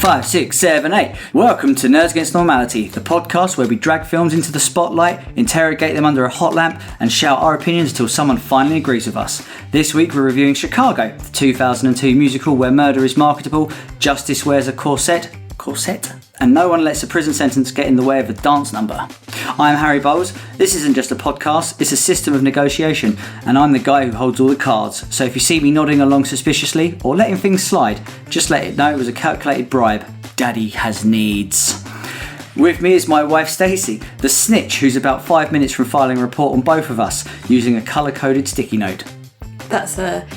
5, 6, 7, 8. Welcome to Nerds Against Normality, the podcast where we drag films into the spotlight, interrogate them under a hot lamp, and shout our opinions until someone finally agrees with us. This week we're reviewing Chicago, the 2002 musical where murder is marketable, justice wears a corset, and no one lets a prison sentence get in the way of a dance number. I'm Harry Bowles. This isn't just a podcast, it's a system of negotiation, and I'm the guy who holds all the cards. So if you see me nodding along suspiciously or letting things slide, just let it know it was a calculated bribe. Daddy has needs. With me is my wife Stacey, the snitch who's about 5 minutes from filing a report on both of us using a colour-coded sticky note. That's a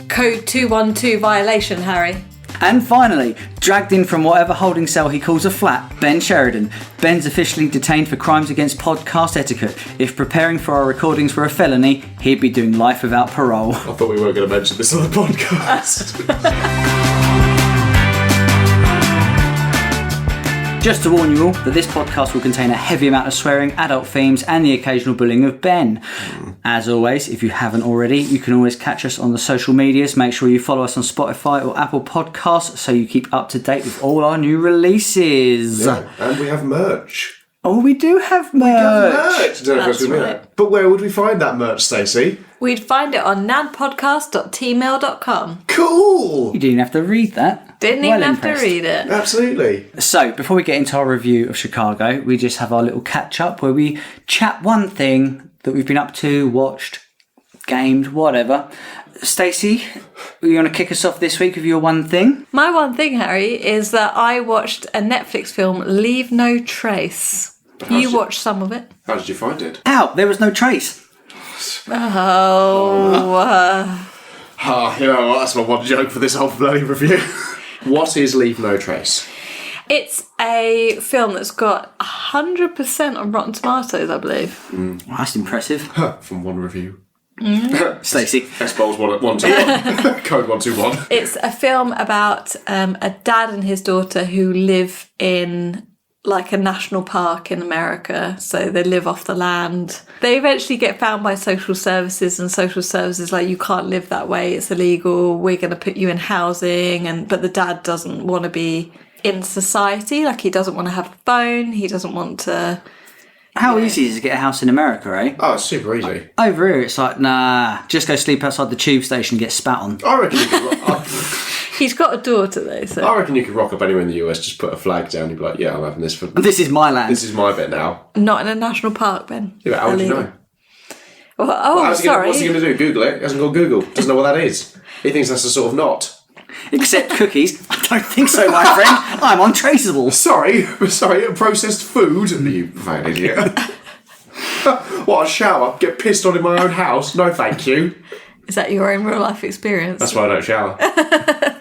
code 212 violation, Harry. And finally, dragged in from whatever holding cell he calls a flat, Ben Sheridan. Ben's officially detained for crimes against podcast etiquette. If preparing for our recordings were a felony, he'd be doing life without parole. I thought we weren't going to mention this on the podcast. Just to warn you all that this podcast will contain a heavy amount of swearing, adult themes, and the occasional bullying of Ben. As always, if you haven't already, you can always catch us on the social medias. Make sure you follow us on Spotify or Apple Podcasts so you keep up to date with all our new releases. Yeah, and we have merch. Oh, we do have merch. I don't know if right. But where would we find that merch, Stacey? We'd find it on nadpodcast.tmail.com. Cool! You didn't have to read that. Didn't even have to read it. Absolutely. So, before we get into our review of Chicago, we just have our little catch-up where we chat one thing that we've been up to, watched, gamed, whatever. Stacey, you want to kick us off this week with your one thing? My one thing, Harry, is that I watched a Netflix film, Leave No Trace. You watched some of it. How did you find it? Ow, there was no trace. You know what? That's my one joke for this whole bloody review. What is Leave No Trace? It's a film that's got 100% on Rotten Tomatoes, I believe. Well, that's impressive. From one review. Stacey. S-Bowles 121. Code 121. It's a film about a dad and his daughter who live in like a national park in America, so they live off the land. They eventually get found by social services, and social services like, you can't live that way, it's illegal, we're going to put you in housing. But the dad doesn't want to be in society, like he doesn't want to have a phone, he doesn't want to... How easy is it to get a house in America, eh? Oh, it's super easy. Over here, it's like, nah, just go sleep outside the tube station and get spat on. I reckon you could... He's got a daughter though, so... I reckon you could rock up anywhere in the US, just put a flag down, you'd be like, yeah, I'm having this for... This is my land. This is my bit now. Not in a national park, Ben. Yeah, but how would you know? Well, sorry. What's he going to do? Google it? He hasn't got Google. Doesn't know what that is. He thinks that's a sort of knot. Except cookies. I don't think so, my friend. I'm untraceable. Sorry, processed food? You fat idiot. What, a shower? Get pissed on in my own house? No, thank you. Is that your own real life experience? That's why I don't shower.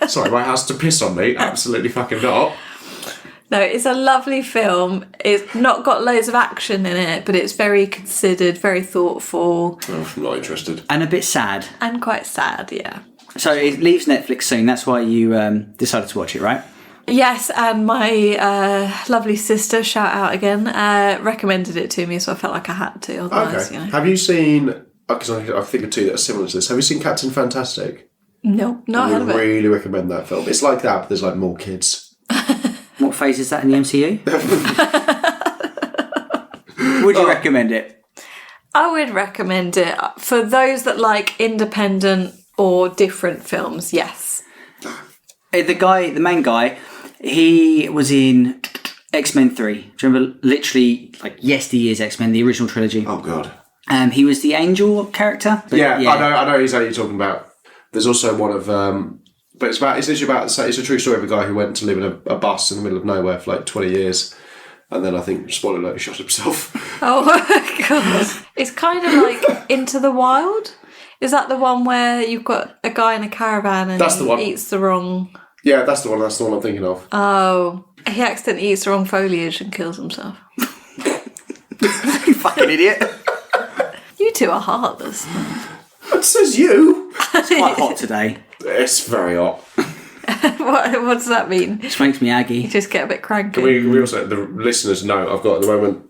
Sorry, my house to piss on me? Absolutely fucking not. No, it's a lovely film. It's not got loads of action in it, but it's very considered, very thoughtful. Oh, I'm not interested. And a bit sad. And quite sad, yeah. So it leaves Netflix soon. That's why you decided to watch it, right? Yes, and my lovely sister, shout out again, recommended it to me, so I felt like I had to. Otherwise, Okay. You know. Have you seen... Because I think of two that are similar to this. Have you seen Captain Fantastic? No, not heard of it. I really recommend that film. It's like that, but there's like more kids. What phase is that in the MCU? Would you recommend it? I would recommend it. For those that like independent or different films, yes. The main guy, he was in X-Men 3. Do you remember, literally, like, yesteryear's X-Men, the original trilogy? Oh, God. He was the Angel character. Yeah, I know exactly what you're talking about. There's also one of... but it's literally about... It's a true story of a guy who went to live in a bus in the middle of nowhere for like 20 years. And then I think, spoiler alert, he shot himself. Oh, my God. It's kind of like Into the Wild. Is that the one where you've got a guy in a caravan and That's the one. Eats the wrong... Yeah, that's the one I'm thinking of. Oh, he accidentally eats the wrong foliage and kills himself. You fucking idiot. You two are heartless. It says you. It's quite hot today. It's very hot. What does that mean? Which makes me aggy. You just get a bit cranky. Can we also, the listeners know, I've got at the moment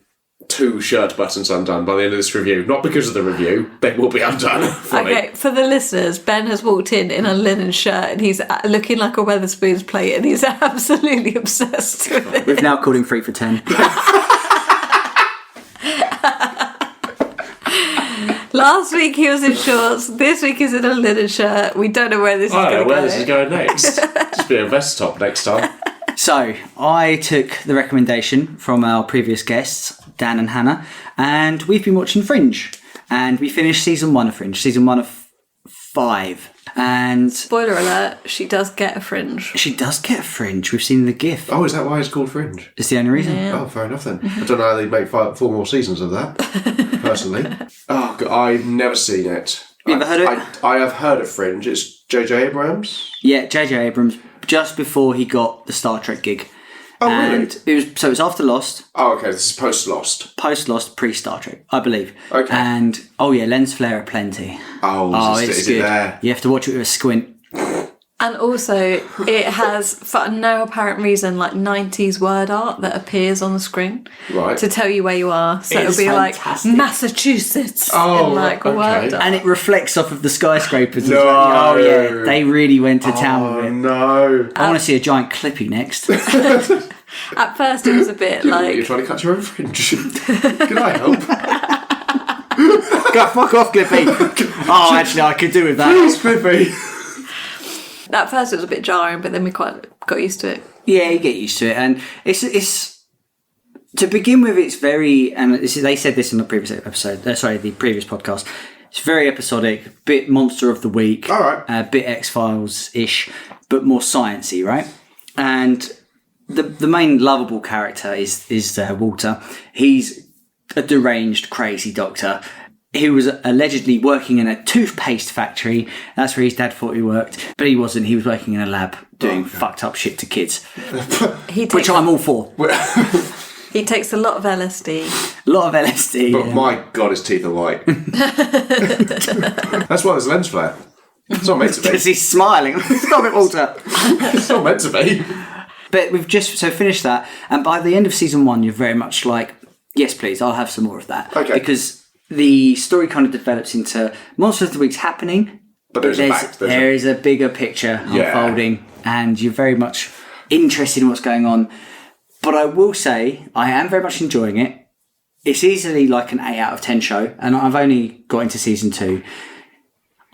2 shirt buttons undone by the end of this review. Not because of the review, they will be undone. Fully. Okay, for the listeners, Ben has walked in a linen shirt and he's looking like a Wetherspoons plate and he's absolutely obsessed with it. We've now called him 3 for 10. Last week he was in shorts. This week he's in a linen shirt. We don't know where this is going to go. I don't know where this is going next. Just be a vest top next time. So, I took the recommendation from our previous guests, Dan and Hannah, and we've been watching Fringe. And we finished season 1 of Fringe, season 1 of 5. And Spoiler alert, she does get a fringe. she does get a fringe. We've seen the GIF. Oh, is that why it's called Fringe? It's the only reason. Yeah. Oh, fair enough then. I don't know how they'd make 4 more seasons of that, personally. Oh, God, I've never seen it. You ever heard of it? I have heard of Fringe. It's J.J. Abrams? Yeah, J.J. Abrams, just before he got the Star Trek gig. Oh, and really? it was after Lost, Oh, okay, this is post-Lost. post-Lost, pre-Star Trek, I believe. Okay. And, lens flare aplenty. Oh, It's is good. it there? You have to watch it with a squint. And also, it has, for no apparent reason, like 90s word art that appears on the screen Right. to tell you where you are. So It's it'll be fantastic. like Massachusetts Oh, in like okay. word art. And it reflects off of the skyscrapers No. as well. Oh, yeah, they really went to town Oh, with it. no. I want to see a giant Clippy next. At first, it was a bit You're like, trying to cut your own Fringe. Can I help? Go fuck off, Clippy. Oh, actually, I could do with that. Please, Clippy. at first it was a bit jarring, but then we quite got used to it. Yeah, you get used to it, and it's to begin with. It's very, and they said this in the previous episode. The previous podcast. It's very episodic, bit Monster of the Week, All right. bit X-Files ish, but more sciencey, right? And the main lovable character is Walter. He's a deranged, crazy doctor who was allegedly working in a toothpaste factory. That's where his dad thought he worked, but he wasn't. He was working in a lab doing fucked up shit to kids, which I'm all for. He takes a lot of LSD. A lot of LSD. But my God, his teeth are white. That's why there's lens flare. It's not meant to be. Because he's smiling. Stop it, Walter. It's not meant to be. But we've just finished that, and by the end of season 1, you're very much like, yes, please, I'll have some more of that. Okay. Because the story kind of develops into Monster of the Week's happening, But there is a bigger picture unfolding, and you're very much interested in what's going on. But I will say, I am very much enjoying it. It's easily like an 8 out of 10 show, and I've only got into season 2.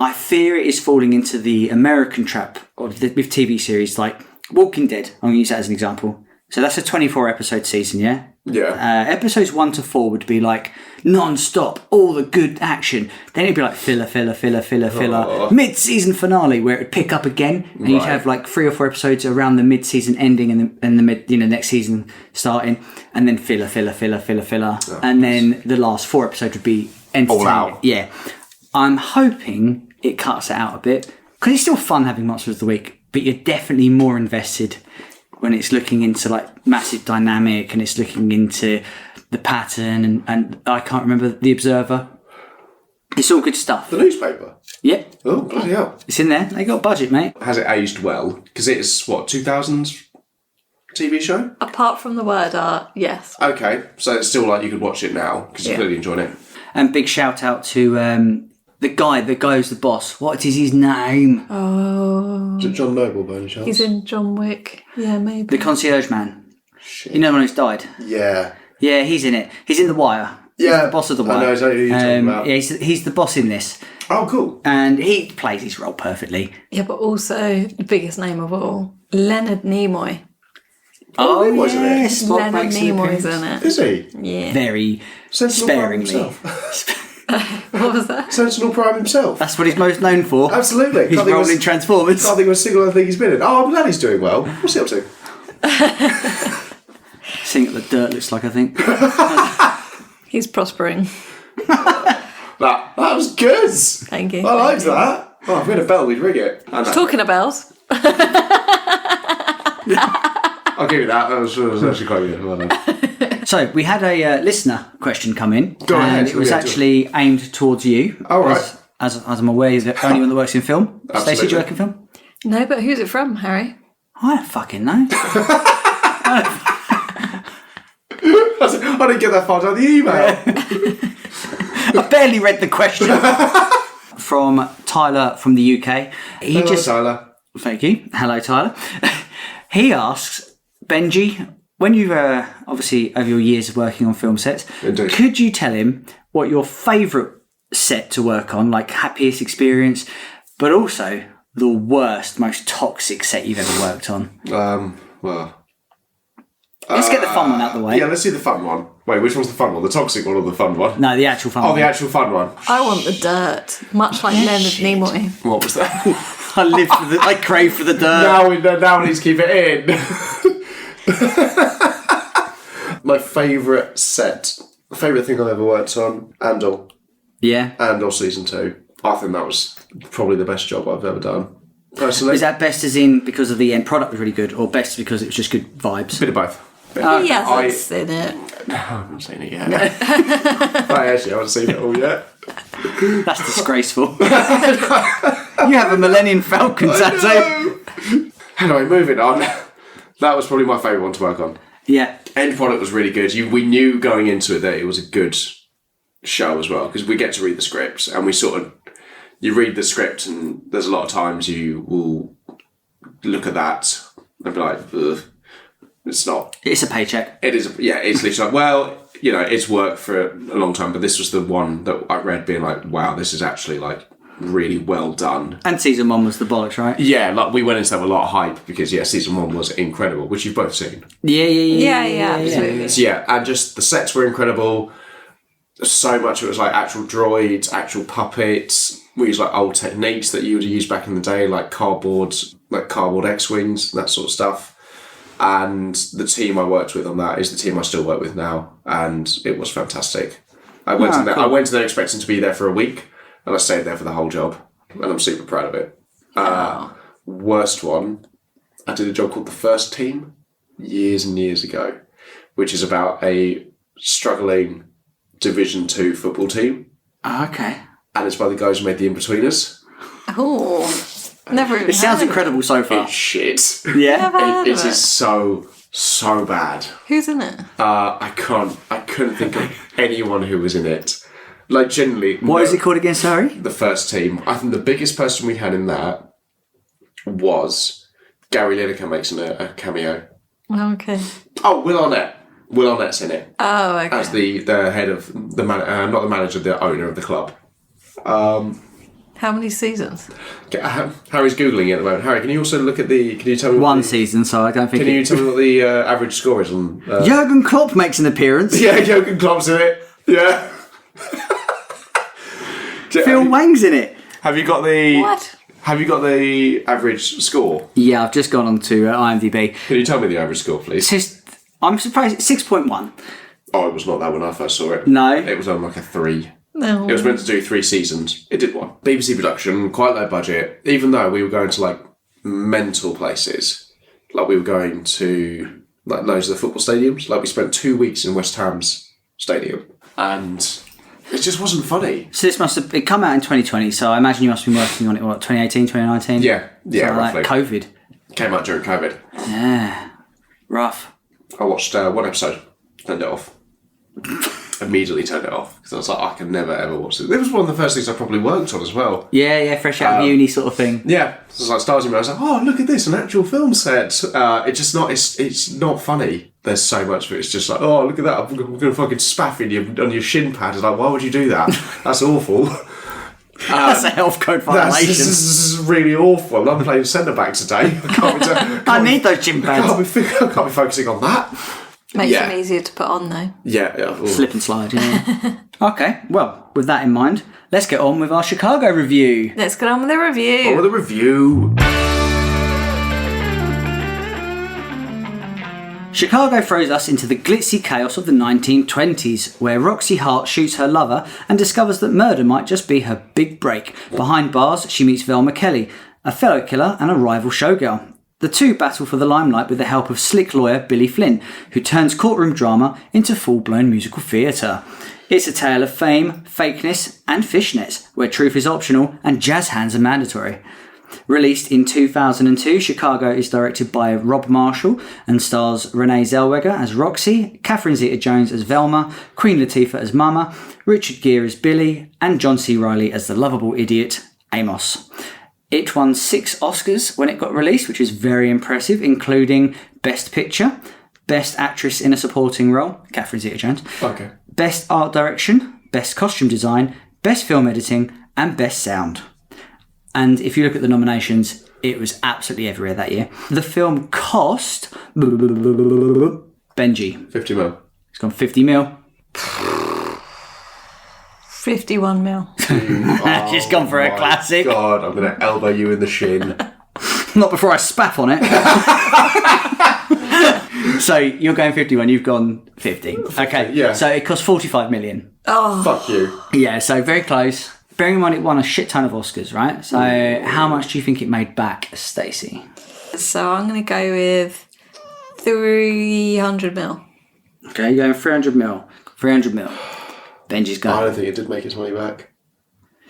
I fear it is falling into the American trap with TV series like Walking Dead. I'm going to use that as an example. So that's a 24 episode season, yeah? Yeah. Episodes 1 to 4 would be like non-stop, all the good action. Then it'd be like filler. Mid-season finale where it would pick up again, and you'd have like 3 or 4 episodes around the mid-season ending and the mid, next season starting, and then filler, and then the last 4 episodes would be entertaining. All out. Yeah, I'm hoping it cuts it out a bit because it's still fun having Monster of the Week, but you're definitely more invested when it's looking into like massive dynamic and it's looking into the pattern and I can't remember the Observer. It's all good stuff. The newspaper. Yeah. Oh, bloody hell. It's in there. They got budget, mate. Has it aged well? Because it's, 2000s TV show? Apart from the word art, yes. Okay, so it's still like you could watch it now because you're clearly enjoying it. And big shout out to the guy who's the boss. What is his name? Oh. Is it John Noble by any chance? He's in John Wick. Yeah, maybe. The concierge man. Shit. You know when he's died? Yeah. Yeah, he's in it. He's in The Wire. He's Yeah. the boss of The Wire. I know exactly who you're talking about. Yeah, he's the boss in this. Oh, cool. And he plays his role perfectly. Yeah, but also the biggest name of all, Leonard Nimoy. Oh, Nimoy's in it. yes. Spock Leonard makes an Nimoy's appearance. in it. Is he? Yeah. Very Sentinel Prime sparingly. himself. What was that? Sentinel Prime himself. That's what he's most known for. Absolutely. His Can't think role of in Transformers. Can't think of a single other thing he's been in. Oh, I'm glad he's doing well. What's he up to? Seeing what the dirt looks like, I think. He's prospering. That was good. Thank you. I liked that. Oh, if we had a bell, we'd ring it. Talking of bells. I'll give you that. That was actually quite good. Well done. So we had a listener question come in, Go ahead. and it was Yeah, actually aimed towards you. All right. As I'm aware, you're the only one that works in film. Absolutely. Stacey, do you work in film? No, but who's it from, Harry? I don't fucking know. I I didn't get that far down the email. I barely read the question. From Tyler from the UK. Hello, Tyler. Thank you. Hello, Tyler. He asks, Benji, when you've obviously over your years of working on film sets, Indeed. Could you tell him what your favourite set to work on, like happiest experience, but also the worst, most toxic set you've ever worked on? Well, let's get the fun one out of the way. Yeah, let's see the fun one. Wait, which one's the fun one? The toxic one or the fun one? No, the actual fun one. Oh, the actual fun one. I want the dirt, much like Leonard Nimoy. What was that? I crave for the dirt. now we need to keep it in. My favourite thing I've ever worked on, Andor. Yeah. Andor season 2. I think that was probably the best job I've ever done. Personally. Is that best as in because of the end product was really good, or best because it was just good vibes? Bit of both. He hasn't seen it. I haven't seen it yet. I haven't seen it all yet. That's disgraceful. You have a Millennium Falcon tattoo. Anyway, moving on. That was probably my favourite one to work on. Yeah. End product was really good. We knew going into it that it was a good show as well, because we get to read the scripts and you read the script and there's a lot of times you will look at that and be like, ugh. It's not. It's a paycheck. It is. It's literally like, well, it's worked for a long time, but this was the one that I read being like, wow, this is actually like really well done. And season 1 was the bollocks, right? Yeah, like we went into that with a lot of hype because season 1 was incredible, which you've both seen. Yeah, absolutely. So and just the sets were incredible. So much of it was like actual droids, actual puppets. We used like old techniques that you would use back in the day, like cardboard X-wings, that sort of stuff. And the team I worked with on that is the team I still work with now, and it was fantastic. I went to there expecting to be there for a week, and I stayed there for the whole job, and I'm super proud of it. Worst one, I did a job called The First Team years and years ago, which is about a struggling Division 2 football team. Okay. And it's by the guys who made The Inbetweeners. Oh, never even It sounds incredible so far. It's shit. Yeah. It is so bad. Who's in it? I couldn't think of anyone who was in it. Like, generally... What is it called again, sorry? The First Team. I think the biggest person we had in that was Gary Lineker makes a cameo. Oh, okay. Oh, Will Arnett. Will Arnett's in it. Oh, okay. As the head of the not the manager, the owner of the club. How many seasons? Harry's Googling it at the moment. Harry, can you also look at can you tell me One season, so I don't think... Can you tell me what the average score is on... Jurgen Klopp makes an appearance. Yeah, Jurgen Klopp's in it. Yeah. Phil Wang's in it. Have you got the... What? Have you got the average score? Yeah, I've just gone on to IMDb. Can you tell me the average score, please? I'm surprised, 6.1. Oh, it was not that when I first saw it. No. It was on like a 3. No. It was meant to do 3 seasons. It did one. BBC production, quite low budget. Even though we were going to like mental places, like we were going to like loads of the football stadiums. Like we spent 2 weeks in West Ham's stadium, and it just wasn't funny. So this must have it come out in 2020. So I imagine you must have been working on it. What 2018, 2019? Yeah, so roughly. Like COVID. Came out during COVID. Yeah, rough. I watched one episode, turned it off. Immediately turned it off because I was like, I can never ever watch this. It was one of the first things I probably worked on as well. Yeah, fresh out of uni sort of thing. Yeah, so it's like starting. I was like, oh, look at this, an actual film set. It's just not. It's not funny. There's so much of it. It's just like, oh, look at that. I'm going to fucking spaff on your shin pad. It's like, why would you do that? That's awful. That's a health code violation. This is really awful. I'm playing centre back today. I need those gym pads. I can't be focusing on that. Makes them easier to put on, though. Yeah. Slip and slide, yeah. Okay, well, with that in mind, let's get on with our Chicago review. Let's get on with the review. On with the review. Chicago throws us into the glitzy chaos of the 1920s, where Roxie Hart shoots her lover and discovers that murder might just be her big break. Behind bars, she meets Velma Kelly, a fellow killer and a rival showgirl. The two battle for the limelight with the help of slick lawyer Billy Flynn, who turns courtroom drama into full-blown musical theatre. It's a tale of fame, fakeness and fishnets, where truth is optional and jazz hands are mandatory. Released in 2002, Chicago is directed by Rob Marshall and stars Renee Zellweger as Roxie, Catherine Zeta-Jones as Velma, Queen Latifah as Mama, Richard Gere as Billy, and John C. Reilly as the lovable idiot Amos. It won 6 Oscars when it got released, which is very impressive, including Best Picture, Best Actress in a Supporting Role, Catherine Zeta-Jones, Okay. Best Art Direction, Best Costume Design, Best Film Editing, and Best Sound. And if you look at the nominations, it was absolutely everywhere that year. The film cost Benji. 50 mil. It's gone 50 mil. 51 mil. She's gone for a classic. God, I'm going to elbow you in the shin. Not before I spaff on it. So you're going 51, you've gone 50. Okay, yeah. So it cost 45 million. Oh, Fuck you. Yeah, so very close. Bearing in mind it won a shit ton of Oscars, right? So how much do you think it made back, Stacey? so I'm going to go with 300 mil. Okay, you're going 300 mil. 300 mil. Benji's I going. don't think it did make its money back.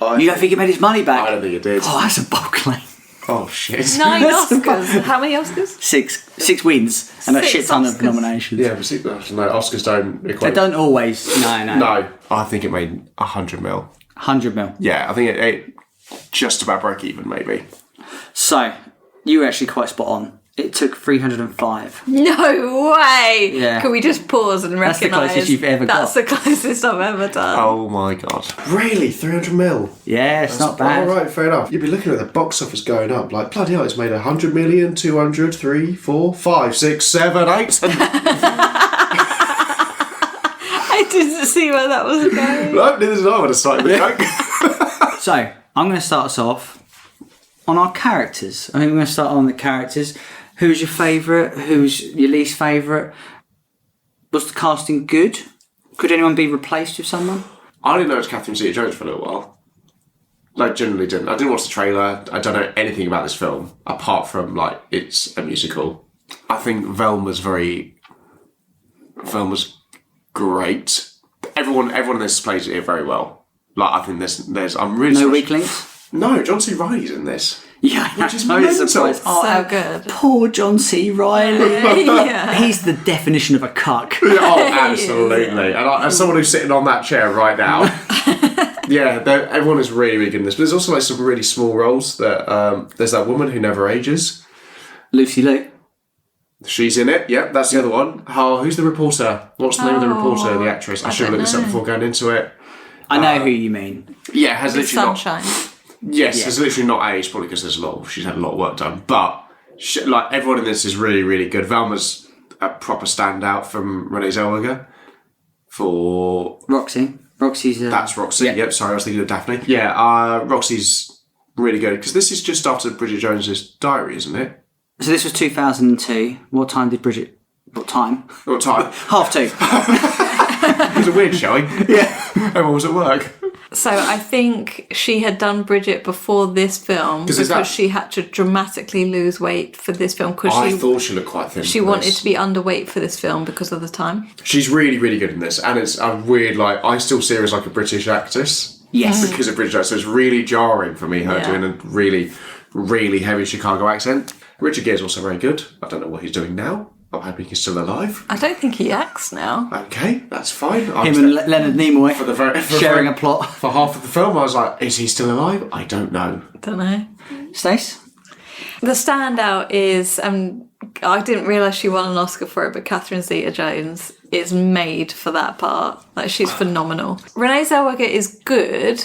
You don't think it made his money back? I don't think it did. Oh, that's a bold claim. Oh, shit. 9 Oscars. How many Oscars? 6 wins and a 6 shit ton of Oscars. nominations. Yeah, but see, no, Oscars don't They equate. don't always. No. No, I think it made 100 mil. 100 mil. Yeah, I think it just about broke even, maybe. So, you were actually quite spot on. It took 305. No way! Yeah. Can we just pause and That's the recognise closest you've ever that's got. the closest I've ever done. Oh my god. Really? 300 mil? Yeah, it's not bad. Alright, fair enough. You'd be looking at the box office going up. Like, bloody hell, it's made 100 million, 200, 3, 4, 5, 6, 7, 8. I didn't see where that was going. No, neither did I when I started the joke. So, I'm going to start us off on our characters. I think we're going to start on the characters. Who's your favourite? Who's your least favourite? Was the casting good? Could anyone be replaced with someone? I didn't know it was Catherine Zeta-Jones for a little while. Like, generally didn't. I didn't watch the trailer. I don't know anything about this film, apart from, like, it's a musical. I think Velma's great. Everyone in this plays it very well. Like, I think there's I'm really... No weak links? No, John C. Reilly's in this. Yeah, Which is I'm mental. surprised. So good. Poor John C. Reilly. Yeah. He's the definition of a cuck. Oh, absolutely. And as someone who's sitting on that chair right now, yeah, everyone is really, really good in this. But there's also like some really small roles. That there's that woman who never ages. Lucy Liu. She's in it. Yep, that's the other one. Oh, who's the reporter? What's the name of the reporter? The actress. I should have don't looked this up know. before going into it. I know who you mean. Yeah, has literally not. Sunshine. Yes, has literally not aged. Probably because she's had a lot of work done. But like everyone in this is really, really good. Velma's a proper standout from Renee Zellweger. For Roxie. Roxie's that's Roxie. Yeah. Yep. Sorry, I was thinking of Daphne. Yeah, Roxie's really good because this is just after Bridget Jones's Diary, isn't it? So this was 2002. What time? What time? 2:30. It was a weird showing. Yeah, everyone was at work. So I think she had done Bridget before this film because she had to dramatically lose weight for this film because I thought she looked quite thin. she wanted to be underweight for this film because of the time. She's really, really good in this, and it's a weird. Like, I still see her as like a British actress. Yes. Because of Bridget Jones, so it's really jarring for me her Yeah. doing a really, really heavy Chicago accent. Richard Gere's also very good. I don't know what he's doing now. I'm hoping he's still alive. I don't think he acts now. Okay, that's fine. Him and Leonard Nimoy sharing a plot. For half of the film, I was like, is he still alive? I don't know. Don't know. Stace? The standout is, I didn't realise she won an Oscar for it, but Catherine Zeta-Jones is made for that part. Like, she's phenomenal. Renee Zellweger is good,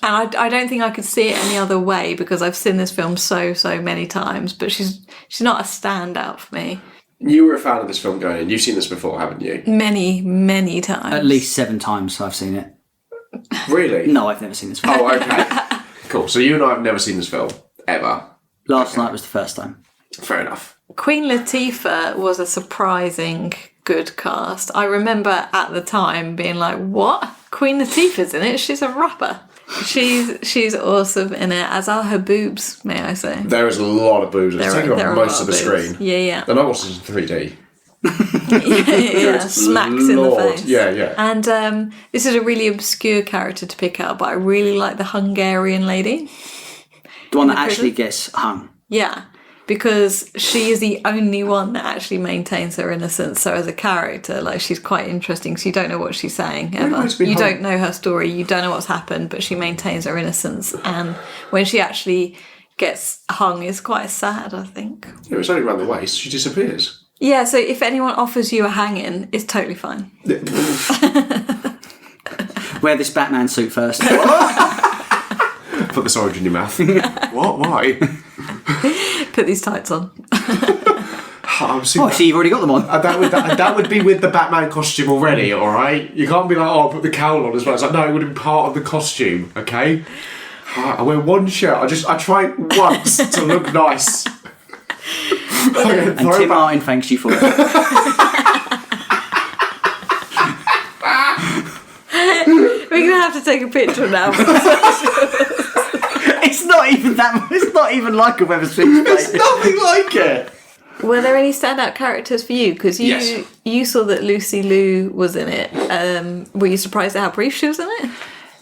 and I don't think I could see it any other way because I've seen this film so many times, but she's not a standout for me. You were a fan of this film going in. You've seen this before, haven't you? Many times. At least 7 times I've seen it. Really? No, I've never seen this film. Oh, okay. Cool. So you and I have never seen this film, ever. Last night was the first time. Fair enough. Queen Latifah was a surprising good cast. I remember at the time being like, what? Queen Latifah's in it? She's a rapper. She's awesome in it, as are her boobs, may I say. There is a lot of boobs. It's taking up most of the screen. Yeah. And I watched this in 3D. yeah. Smacks in the face. Yeah. And this is a really obscure character to pick out, but I really like the Hungarian lady. The one in that the actually prison? gets hung. Yeah, because she is the only one that actually maintains her innocence. So as a character, like, she's quite interesting because you don't know what she's saying ever. You don't know her story, you don't know what's happened, but she maintains her innocence. And when she actually gets hung, it's quite sad, I think. Yeah, it's only around the waist. She disappears. Yeah, so if anyone offers you a hanging, it's totally fine. Wear this Batman suit first. Put this orange in your mouth. What? Why? Put these tights on. I'm Oh, see, you've already got them on. That would be with the Batman costume already, all right? You can't be like, oh, I'll put the cowl on as well. It's like, no, it would be part of the costume, okay? I wear one shirt. I try once to look nice. And Tim Martin thanks you for it. We're going to have to take a picture now. It's not even that. It's not even like a Wetherspoons play. It's nothing like it. Were there any standout characters for you? Because Yes. you saw that Lucy Liu was in it. Were you surprised at how brief she was in it?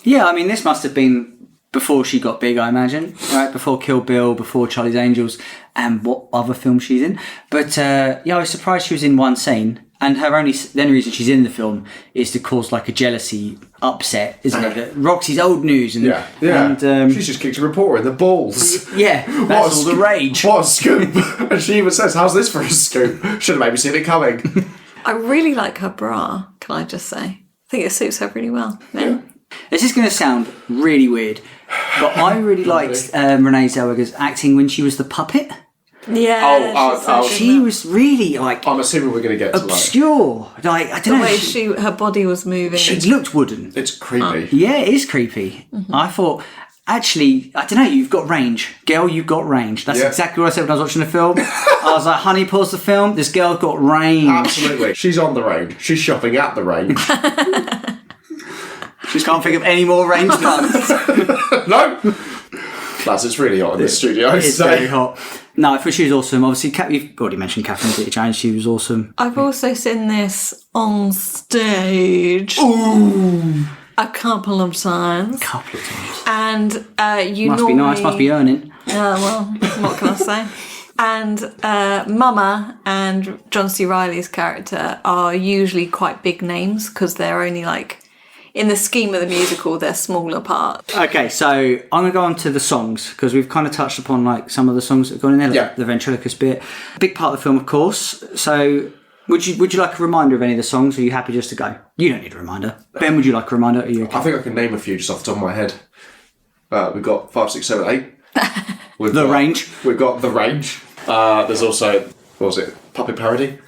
Yeah, I mean, this must have been before she got big, I imagine. Right, before Kill Bill, before Charlie's Angels, and what other film she's in. But yeah, I was surprised she was in one scene. And the only reason she's in the film is to cause like a jealousy upset, isn't it? That Roxie's old news. And, Yeah. And, She's just kicked a reporter in the balls. yeah, that's all the rage. What a scoop. And she even says, how's this for a scoop? Should have maybe seen it coming. I really like her bra, can I just say? I think it suits her really well. Yeah. This is going to sound really weird, but I really liked Renee Zellweger's acting when she was the puppet. Yeah. She was really like I'm assuming we're going to get to obscure. Like I don't the know. way her body was moving. It looked wooden. It's creepy. Yeah, it is creepy. Mm-hmm. I thought, actually, I don't know, you've got range. Girl, you've got range. That's exactly what I said when I was watching the film. I was like, honey, pause the film. This girl's got range. Absolutely. She's on the range. She's shopping at the range. She can't think of any more range puns. No. Lads, it's really hot in this studio. It's very hot. No, I thought she was awesome. Obviously, you've already mentioned Catherine Zeta-Jones. She was awesome. I've also seen this on stage. Ooh. A couple of times. Couple of times. And you Must normally... be nice, must be earning. Well, what can I say? And Mama and John C. Reilly's character are usually quite big names because they're only like, in the scheme of the musical, they're smaller parts. Okay, so I'm going to go on to the songs because we've kind of touched upon like some of the songs that have gone in there, like the ventriloquist bit. Big part of the film, of course. So would you like a reminder of any of the songs? Or are you happy just to go? You don't need a reminder. Ben, would you like a reminder? Are you okay? I think I can name a few just off the top of my head. We've got 5, 6, 7, 8. Range. We've got The Range. There's also, what was it? Puppet Parody.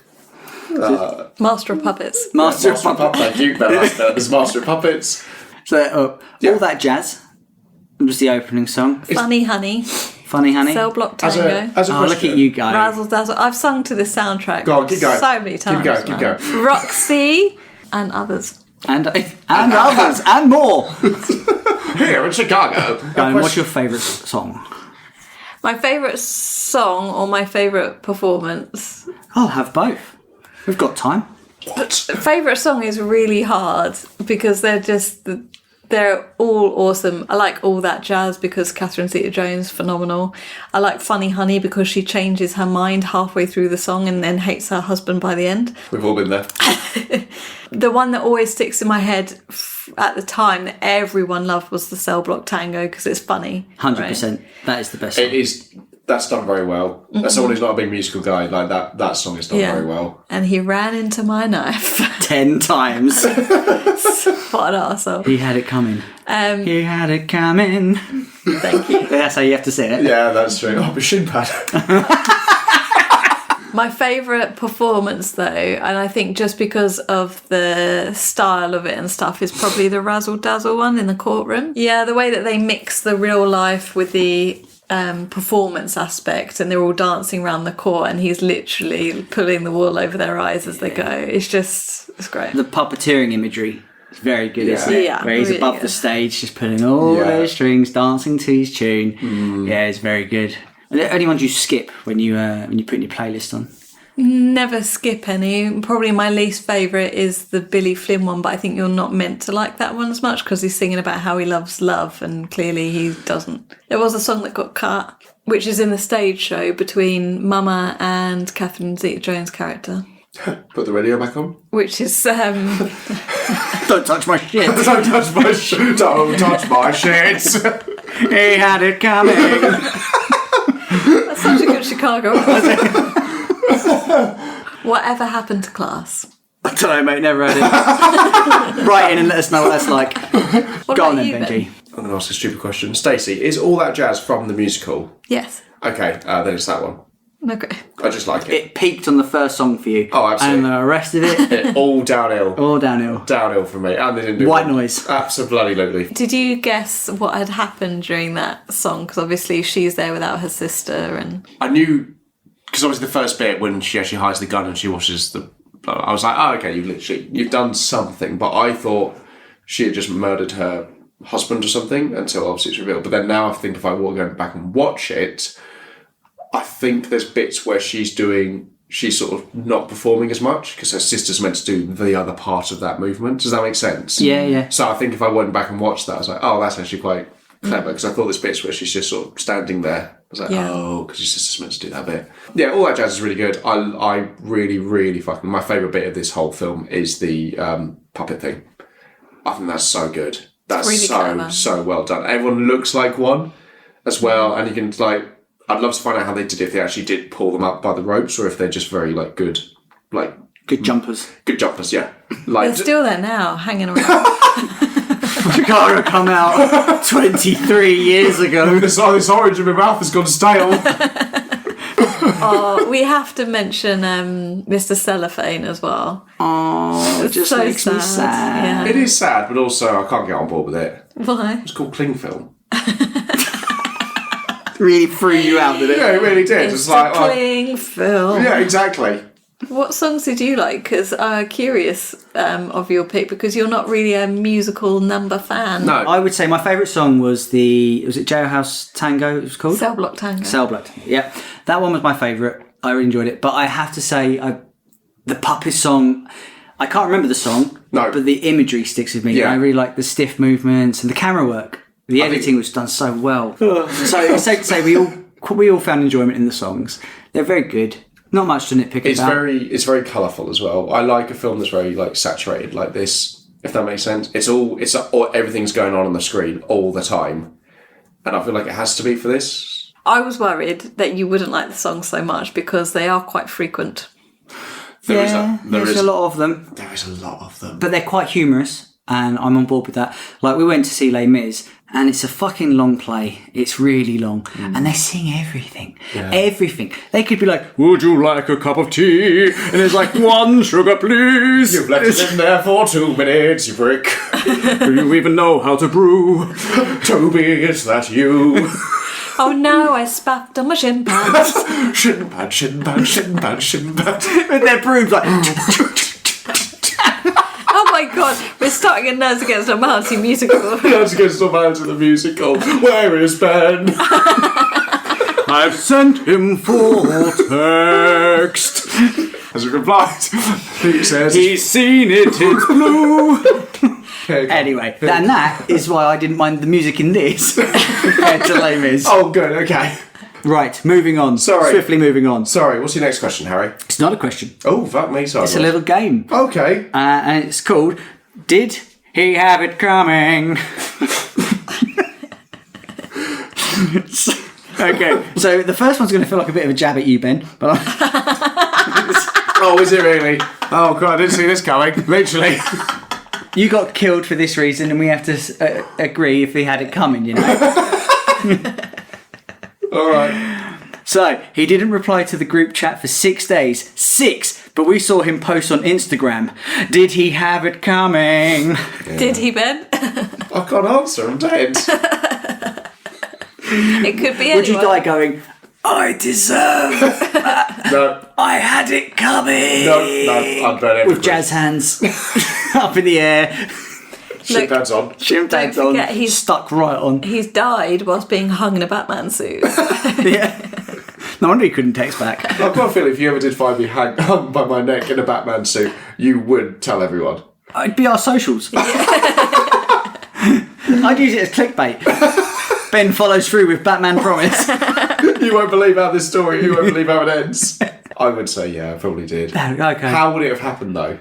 Master of Puppets. Master of Puppets. Thank you. There's Master of Puppets. So All That Jazz was the opening song. Funny Honey. Funny Honey. Cell Block Tango. As a Oh, look at you go. Razzle-dazzle. I've sung to this soundtrack Go on, keep going. so many times. Keep going. Roxie and others. And others and more. Here in Chicago. And what's your favourite song? My favourite song or my favourite performance? I'll have both. We've got time. What? Favourite song is really hard because they're all awesome. I like All That Jazz because Catherine Zeta-Jones, phenomenal. I like Funny Honey because she changes her mind halfway through the song and then hates her husband by the end. We've all been there. The one that always sticks in my head at the time that everyone loved was the Cell Block Tango because it's funny. 100%. That is the best song. It is. That's done very well. As someone who's not a big musical guy, like that song is done very well. And he ran into my knife 10 times. What an arsehole. He had it coming. He had it coming. Thank you. That's how you have to say it. Yeah, that's true. Oh, machine pad. My favourite performance, though, and I think just because of the style of it and stuff, is probably the razzle-dazzle one in the courtroom. Yeah, the way that they mix the real life with the performance aspect, and they're all dancing around the court, and he's literally pulling the wool over their eyes as they go. It's great. The puppeteering imagery is very good, isn't it? Yeah, Where he's really above good. the stage, just pulling all those strings, dancing to his tune. Yeah, it's very good. Are there any ones you skip when you put in your playlist on? never skip any. Probably my least favourite is the Billy Flynn one, but I think you're not meant to like that one as much because he's singing about how he loves love and clearly he doesn't. There was a song that got cut, which is in the stage show between Mama and Catherine Zeta-Jones' character. Put the radio back on. Which is... Don't touch my shit. Don't touch my shit. Don't touch my shit. He had it coming. That's such a good Chicago one. Whatever happened to class? I don't know, mate. Never had it. Write in and let us know what that's like. Go on then, Benji. I'm going to ask a stupid question. Stacey, is All That Jazz from the musical? Yes. Okay, then it's that one. Okay. I just like it. It peaked on the first song for you. Oh, absolutely. And the rest of it... all downhill. All downhill. Downhill for me. And they didn't do White one. noise. Absolutely. Did you guess what had happened during that song? Because obviously she's there without her sister and... I knew, because obviously the first bit when she actually hides the gun and she washes the... I was like, oh, okay, you've done something. But I thought she had just murdered her husband or something until obviously it's revealed. But then now I think if I were going back and watch it... I think there's bits where she's sort of not performing as much because her sister's meant to do the other part of that movement. Does that make sense? Yeah. So I think if I went back and watched that, I was like, oh, that's actually quite clever because I thought there's bits where she's just sort of standing there. I was like, oh, because your sister's meant to do that bit. Yeah, All That Jazz is really good. I really, really fucking... My favourite bit of this whole film is the puppet thing. I think that's so good. That's really so well done. Everyone looks like one as well, and you can like... I'd love to find out how they did it, if they actually did pull them up by the ropes or if they're just very, good jumpers. Good jumpers, yeah. They're still there now, hanging around. Chicago come out 23 years ago. This orange in my mouth has gone stale. Oh, we have to mention Mr. Cellophane as well. Oh, it just makes me sad. Yeah. It is sad, but also I can't get on board with it. Why? It's called cling film. Really threw you out, did it? Yeah, it really did. It's a cling film. Yeah, exactly. What songs did you like? Because I'm curious of your pick because you're not really a musical number fan. No. I would say my favourite song was was it Jailhouse Tango it was called? Cell Block Tango. Cell Block, yeah. That one was my favourite. I really enjoyed it. But I have to say, the puppet song, I can't remember the song, but the imagery sticks with me. Yeah. I really like the stiff movements and the camera work. The editing was done so well. So it's safe to say we all found enjoyment in the songs. They're very good. Not much to nitpick about. It's very colourful as well. I like a film that's very saturated like this, if that makes sense. Everything's going on the screen all the time. And I feel like it has to be for this. I was worried that you wouldn't like the songs so much because they are quite frequent. There's a lot of them. There is a lot of them. But they're quite humorous, and I'm on board with that. Like, we went to see Les Mis, and it's a fucking long play. It's really long. And they sing everything. Yeah. Everything. They could be like, would you like a cup of tea? And it's like, 1 sugar, please. You've left it in there for 2 minutes, you prick. Do you even know how to brew? Toby, is that you? Oh no, I spat on my shin pads. Shin pad, shin pad, shin pad, shin pad. With their brooms like... Oh my god, we're starting a Nerds Against Normality musical. Nerds Against Normality the musical. Where is Ben? I've sent him for text. Has he replied? He says he's seen it, it's blue. Okay. Anyway, and that is why I didn't mind the music in this compared to Les Mis. Oh, good, okay. Right, moving on. Sorry. Swiftly moving on. Sorry, what's your next question, Harry? It's not a question. Oh, fuck me, sorry. It's a little game. Okay. And it's called Did He Have It Coming? Okay, so the first one's going to feel like a bit of a jab at you, Ben. But oh, is it really? Oh, God, I didn't see this coming. Literally. You got killed for this reason, and we have to agree if he had it coming, you know? All right. So, he didn't reply to the group chat for 6 days. 6! But we saw him post on Instagram. Did he have it coming? Yeah. Did he, Ben? I can't answer, I'm dead. It could be anyone. Would you die going, I deserve No. I had it coming? No, I'd burn everything. With jazz hands up in the air. Shin pads on. Shin pads on. He's stuck right on. He's died whilst being hung in a Batman suit. Yeah. No wonder he couldn't text back. I've got a feeling if you ever did find me hung by my neck in a Batman suit, you would tell everyone. It'd be our socials. I'd use it as clickbait. Ben follows through with Batman promise. You won't believe how this story, you won't believe how it ends. I would say, yeah, I probably did. Okay. How would it have happened, though?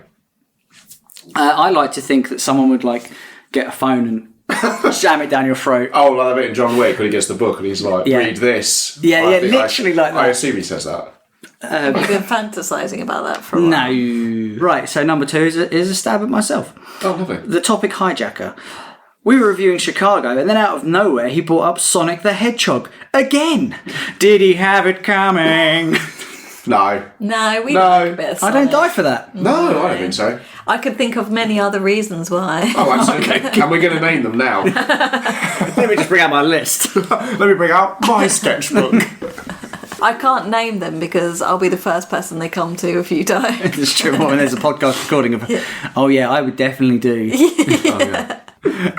I like to think that someone would, like, get a phone and jam it down your throat. Oh, like that bit in John Wick when he gets the book and he's like, Yeah. read this. Yeah, I yeah, think literally like that. I assume he says that. You've been fantasising about that for a while. No. Right, so number 2 is a stab at myself. Oh, lovely. The topic hijacker. We were reviewing Chicago, and then out of nowhere, he brought up Sonic the Hedgehog. Again! Did he have it coming? No. No, we No. like a bit of I don't Sonic. die for that. No, I don't think so. I could think of many other reasons why. Oh, absolutely. And we're going to name them now. Let me just bring out my list. Let me bring out my sketchbook. I can't name them because I'll be the first person they come to if you die. It's true. When there's a podcast recording of oh yeah, I would definitely do. Oh, yeah.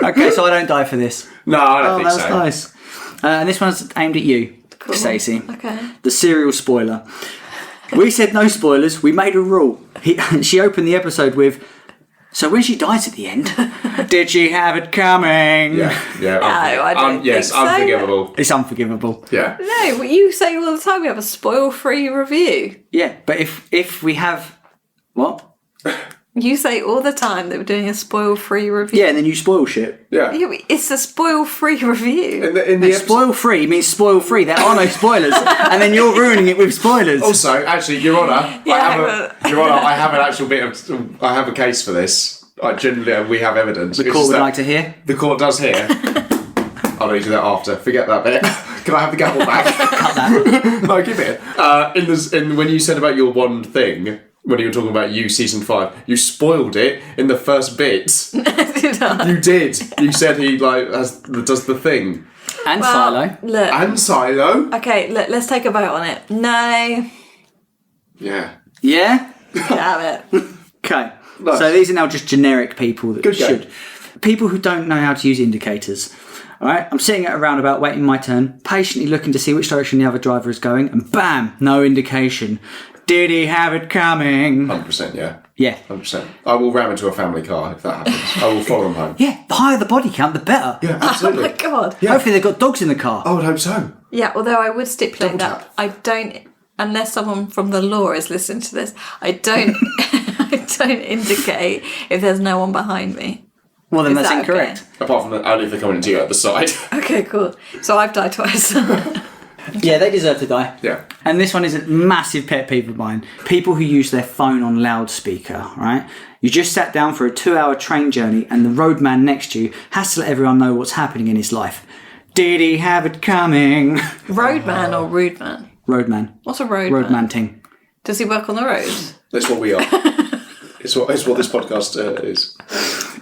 Okay, so I don't die for this. No, I don't think That's so. nice. And this one's aimed at you, Cool. Stacey. Okay. The serial spoiler. We said no spoilers. We made a rule. She opened the episode with, "So when she dies at the end, did she have it coming?" Yeah. I don't yes, think so. unforgivable. It's unforgivable. Yeah. No, what you say all the time we have a spoil-free review. Yeah, but if we have what? You say all the time that we're doing a spoil-free review. Yeah, and then you spoil shit. Yeah. Yeah, but it's a spoil-free review. In the episode- Spoil free means spoil free. There are no spoilers, and then you're ruining it with spoilers. Also, actually, Your Honour, Yeah, Your Honour, I have an actual bit of, I have a case for this. I genuinely, we have evidence. The court would like to hear. The court does hear. I'll need to do that after. Forget that bit. Can I have the gavel back? Cut that. No, give it. When you said about your one thing, when you were talking about You season 5, you spoiled it in the first bit. Did I? You did. You said he does the thing. And Well, Silo. Look. And Silo. Okay, look, let's take a vote on it. No. Yeah. Yeah. Damn it. Okay. Nice. So these are now just generic people that Good go. should. People who don't know how to use indicators. All right. I'm sitting at a roundabout, waiting my turn, patiently looking to see which direction the other driver is going, and bam, no indication. Did he have it coming? 100%, yeah. Yeah. 100%. I will ram into a family car if that happens. I will follow them home. Yeah. The higher the body count, the better. Yeah, Oh absolutely. my god. Hopefully they've got dogs in the car. I would hope so. Yeah, although I would stipulate Double that tap. I don't, unless someone from the law is listening to this, I don't, I don't indicate if there's no one behind me. Well, then Is that's that incorrect. Apart from only if they're coming into you at the side. Okay, cool. So I've died twice. Yeah, they deserve to die. Yeah. And this one is a massive pet peeve of mine. People who use their phone on loudspeaker, right? You just sat down for a 2-hour train journey and the roadman next to you has to let everyone know what's happening in his life. Did he have it coming? Roadman or rude man? Roadman. What's a roadman? Roadman ting. Does he work on the road? That's what we are. It's what this podcast is.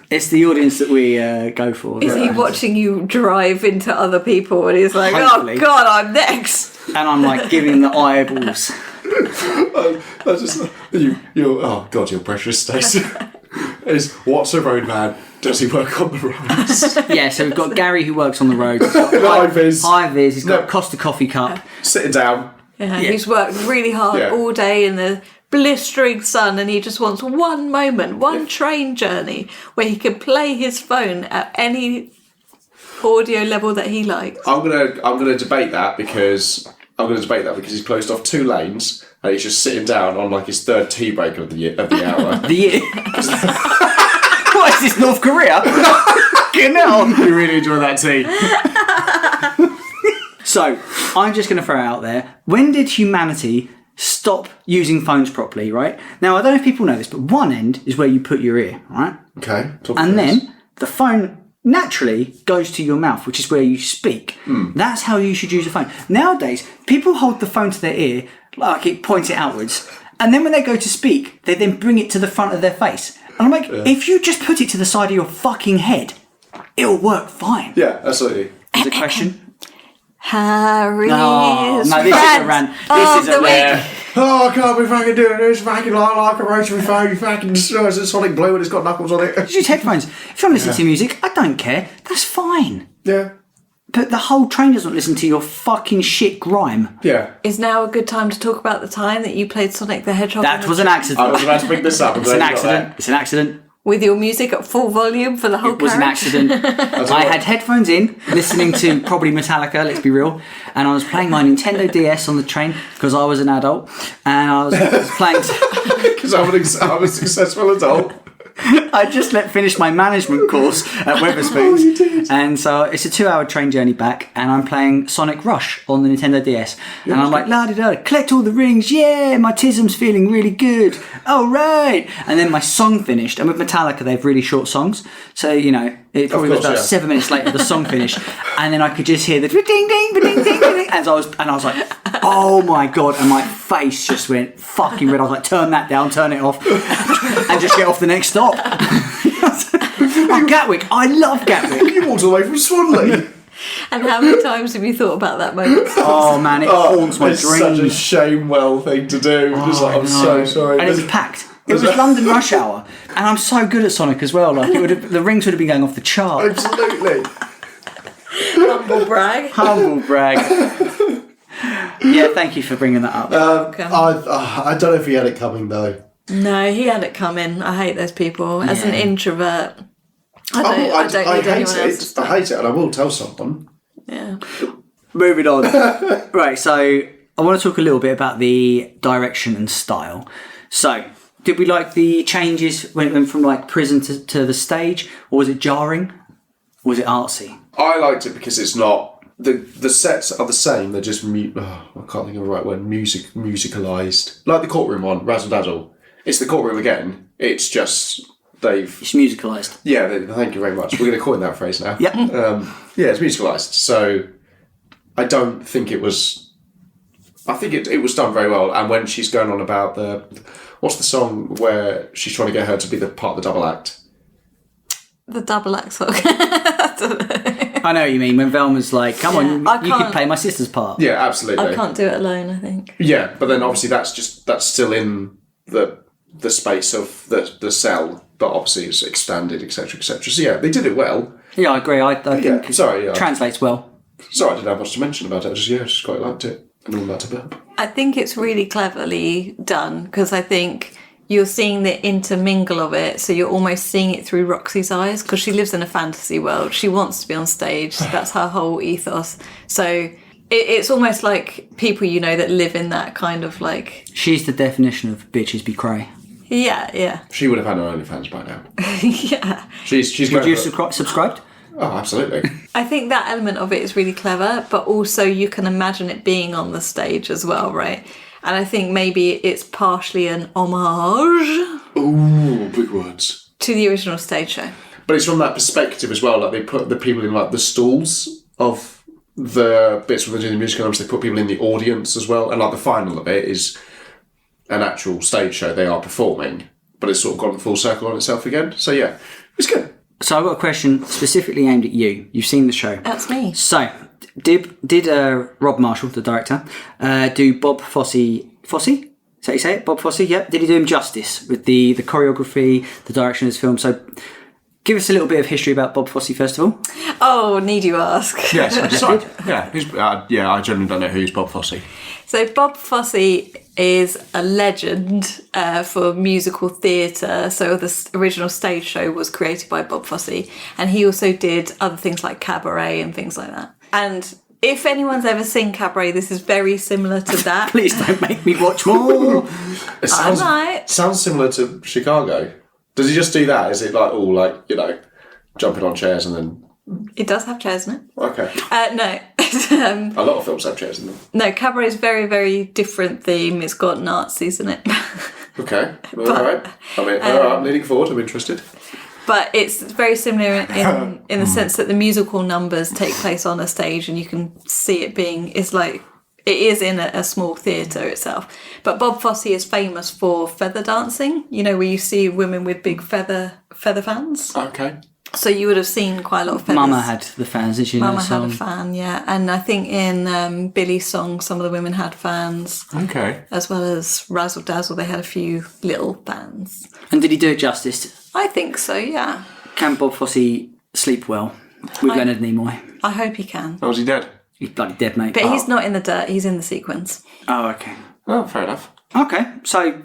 It's the audience that we go for. Is he watching you drive into other people and he's like, Hopefully. oh god, I'm next? And I'm like giving the eyeballs. Oh God, you're precious, Stacey. What's a roadman? Does he work on the roads? Yeah, so we've got Gary who works on the road. He's got High-vis. High-vis. He's got No. Costa coffee cup. Sitting down. Yeah, he's worked really hard Yeah. all day in the blistering sun and he just wants one moment, one train journey where he can play his phone at any audio level that he likes. I'm gonna debate that because he's closed off 2 lanes and he's just sitting down on like his 3rd tea break of the hour. The year. What is this, North Korea? Get on. You really enjoy that tea. So, I'm just going to throw it out there. When did humanity stop using phones properly, right? Now, I don't know if people know this, but one end is where you put your ear, right? Okay. And then the phone naturally goes to your mouth, which is where you speak. That's how you should use a phone. Nowadays, people hold the phone to their ear, like it points it outwards, and then when they go to speak, they then bring it to the front of their face. And I'm like, if you just put it to the side of your fucking head, it'll work fine. Yeah, absolutely. There's a question. Harry's No, this is a friend rant. of This is a the week. rant. Oh, I can't be fucking doing this. Fucking like a rotary phone. You fucking destroys a Sonic Blue and it's got knuckles on it. Just use headphones. If I'm listening to music, I don't care. That's fine. Yeah. but the whole train doesn't listen to your fucking shit grime. Yeah. Is now a good time to talk about the time that you played Sonic the Hedgehog? That was an accident. I was about to bring this up. It's an accident. It's an accident. With your music at full volume for the whole It was an carriage? accident. I had headphones in, listening to probably Metallica, let's be real, and I was playing my Nintendo DS on the train because I was an adult, and I was playing... Because I'm a successful adult. I just finished my management course at Wetherspoons, and so it's a 2-hour train journey back, and I'm playing Sonic Rush on the Nintendo DS, and I'm like, la-di-da, collect all the rings, yeah, my tism's feeling really good, all right, and then my song finished, and with Metallica they have really short songs, so you know, it probably was about 7 minutes later the song finished, and then I could just hear the ding ding ding ding ding, and I was like, oh my god, and my face just went fucking red. I was like, turn that down, turn it off, and just get off the next stop. Oh, Gatwick, I love Gatwick. You walked away from Swanley. And how many times have you thought about that moment? Oh man, it haunts my it's dreams. such a Shamewell thing to do. Just like, I'm so sorry. And it was packed. It was London rush hour, and I'm so good at Sonic as well. Like the rings would have been going off the chart. Absolutely. Humble brag. Humble brag. Yeah, thank you for bringing that up. I don't know if he had it coming though. No, he had it coming. I hate those people. As an introvert, I don't need anyone else's stuff. I hate it, and I will tell someone. Yeah. Moving on. Right, so I want to talk a little bit about the direction and style. So, did we like the changes when it went from like prison to the stage, or was it jarring? Or was it artsy? I liked it because it's not the sets are the same. They're just I can't think of the right word. Musicalized, like the courtroom one, razzle-dazzle. It's the courtroom again. It's just It's musicalised. Yeah, thank you very much. We're going to coin that phrase now. Yep. Yeah, it's musicalised. So I don't think it was... I think it was done very well. And when she's going on about what's the song where she's trying to get her to be the part of the double act? The double act song. I don't know. I know what you mean. When Velma's like, come on, you could play my sister's part. Yeah, absolutely. I can't do it alone, I think. Yeah, but then obviously that's still in the space of the cell, but obviously it's expanded, etc., etc. So yeah, they did it well. Yeah, I agree. I think it translates well. Sorry, I didn't have much to mention about it. I just quite liked it. And all that to burp. I think it's really cleverly done because I think you're seeing the intermingle of it, so you're almost seeing it through Roxie's eyes because she lives in a fantasy world. She wants to be on stage. That's her whole ethos. So it's almost like people that live in that kind of like... She's the definition of bitches be cray. Yeah. She would have had her OnlyFans by now. Yeah. She's Would you subscribed? Oh, absolutely. I think that element of it is really clever, but also you can imagine it being on the stage as well, right? And I think maybe it's partially an homage. Ooh, big words. To the original stage show. But it's from that perspective as well. Like they put the people in like the stalls of the bits where they're doing the musical numbers. They put people in the audience as well. And like the final of it is an actual stage show they are performing, but it's sort of gone full circle on itself again. So yeah, it's good. So I've got a question specifically aimed at you. You've seen the show. That's me. So, did Rob Marshall, the director, do Bob Fosse? Fosse? Is that how you say it? Bob Fosse? Yep. Did he do him justice with the choreography, the direction of his film? So, give us a little bit of history about Bob Fosse first of all. Oh, need you ask? Yes, I just did. Yeah, I generally don't know who's Bob Fosse. So Bob Fosse is a legend for musical theatre. So the original stage show was created by Bob Fosse, and he also did other things like cabaret and things like that. And if anyone's ever seen cabaret, this is very similar to that. Please don't make me watch more. It sounds similar to Chicago. Does he just do that? Is it like all like jumping on chairs and then? It does have chairs in it. Okay. No. A lot of films have chairs in them. No, cabaret is very, very different theme. It's got Nazis in it. Okay. All right. I'm leaning forward. I'm interested. But it's very similar in the sense that the musical numbers take place on a stage and you can see it it is in a small theatre itself. But Bob Fosse is famous for feather dancing, where you see women with big feather fans. Okay. So you would have seen quite a lot of feathers. Mama had the fans, did she? Mama had a fan, yeah. And I think in Billy's song, some of the women had fans. Okay. As well as Razzle-Dazzle, they had a few little fans. And did he do it justice? I think so, yeah. Can Bob Fosse sleep well? with Leonard Nimoy. I hope he can. Oh, was he dead? He's bloody dead, mate. But he's not in the dirt, he's in the sequence. Oh, okay. Oh, fair enough. Okay, so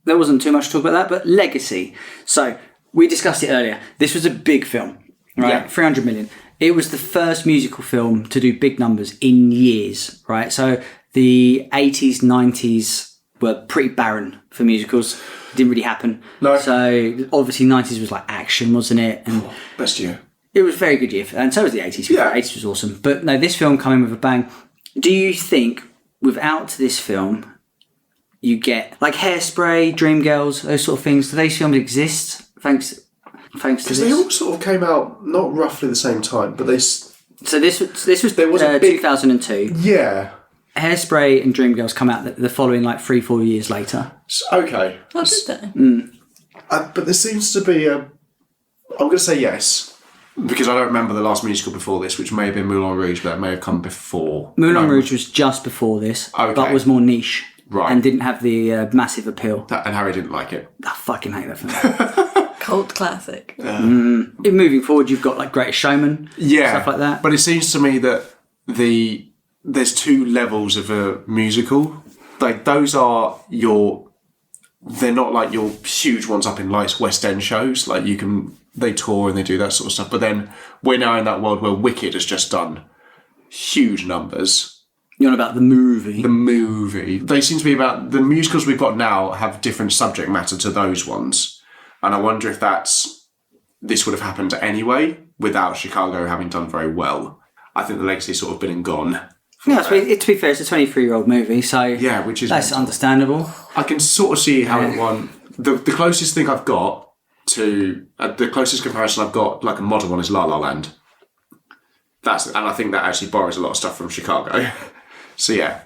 there wasn't too much to talk about that, but legacy. So we discussed it earlier. This was a big film, right? Yeah. 300 million. It was the first musical film to do big numbers in years, right? So the 80s, 90s were pretty barren for musicals. It didn't really happen. No. So obviously 90s was like action, wasn't it? And Best year. it was a very good year, and so was the 80s. Yeah. The 80s was awesome. But no, this film came in with a bang. Do you think without this film, you get like Hairspray, Dreamgirls, those sort of things? Do those films exist thanks to Because this? they all sort of came out not roughly the same time, but they... So this was There was a big- 2002. Yeah. Hairspray and Dreamgirls come out the following like 3-4 years later. Okay. Oh, did they? But there seems to be a... I'm going to say yes, because I don't remember the last musical before this, which may have been Moulin Rouge, but it may have come before. Moulin Rouge was just before this, Okay. but was more niche. Right. And didn't have the massive appeal. And Harry didn't like it. I fucking hate that film. Cult classic. Moving forward, you've got like Greatest Showman, Yeah. stuff like that. But it seems to me that there's two levels of a musical. Like, those are they're not like your huge ones up in like West End shows. Like, they tour and they do that sort of stuff. But then we're now in that world where Wicked has just done huge numbers. You're on about the movie. The movie. They seem to be about... The musicals we've got now have different subject matter to those ones. And I wonder if this would have happened anyway without Chicago having done very well. I think the legacy's sort of been and gone. Yeah, to be fair, it's a 23-year-old movie, so Yeah, which is... that's understandable. I can sort of see how it won. The closest thing I've got to... the closest comparison I've got, like a modern one, is La La Land. And I think that actually borrows a lot of stuff from Chicago. So yeah.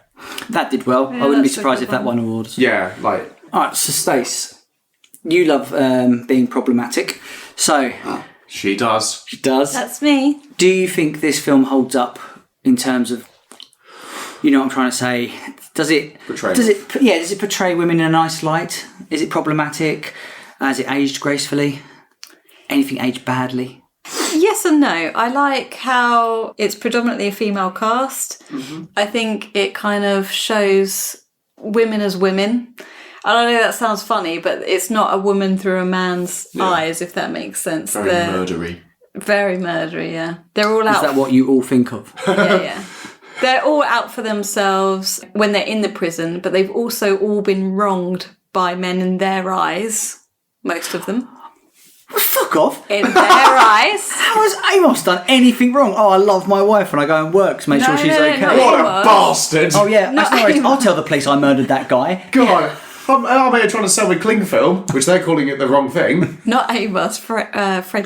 That did well. Yeah, I wouldn't be that's a surprised good if that one. won awards. Yeah, like... Alright, so Stace, you love being problematic. So, She does. she does. That's me. Do you think this film holds up in terms of, you know what I'm trying to say? Does it portray women in a nice light? Is it problematic? Has it aged gracefully? Anything aged badly? Yes and no. I like how it's predominantly a female cast. Mm-hmm. I think it kind of shows women as women. I don't know, that sounds funny, but it's not a woman through a man's eyes, if that makes sense. Very murdery. Very murdery, yeah. They're all out. Is that what you all think of? Yeah. They're all out for themselves when they're in the prison, but they've also all been wronged by men in their eyes. Most of them. Fuck off. In their eyes. How has Amos done anything wrong? Oh, I love my wife and I go and work to make No, sure she's no, okay. no. What a Amos. bastard! Oh yeah, that's No, no worries. Amos. I'll tell the police I murdered that guy. God, I'm here trying to sell me cling film, which they're calling it the wrong thing. Not Amos, Fred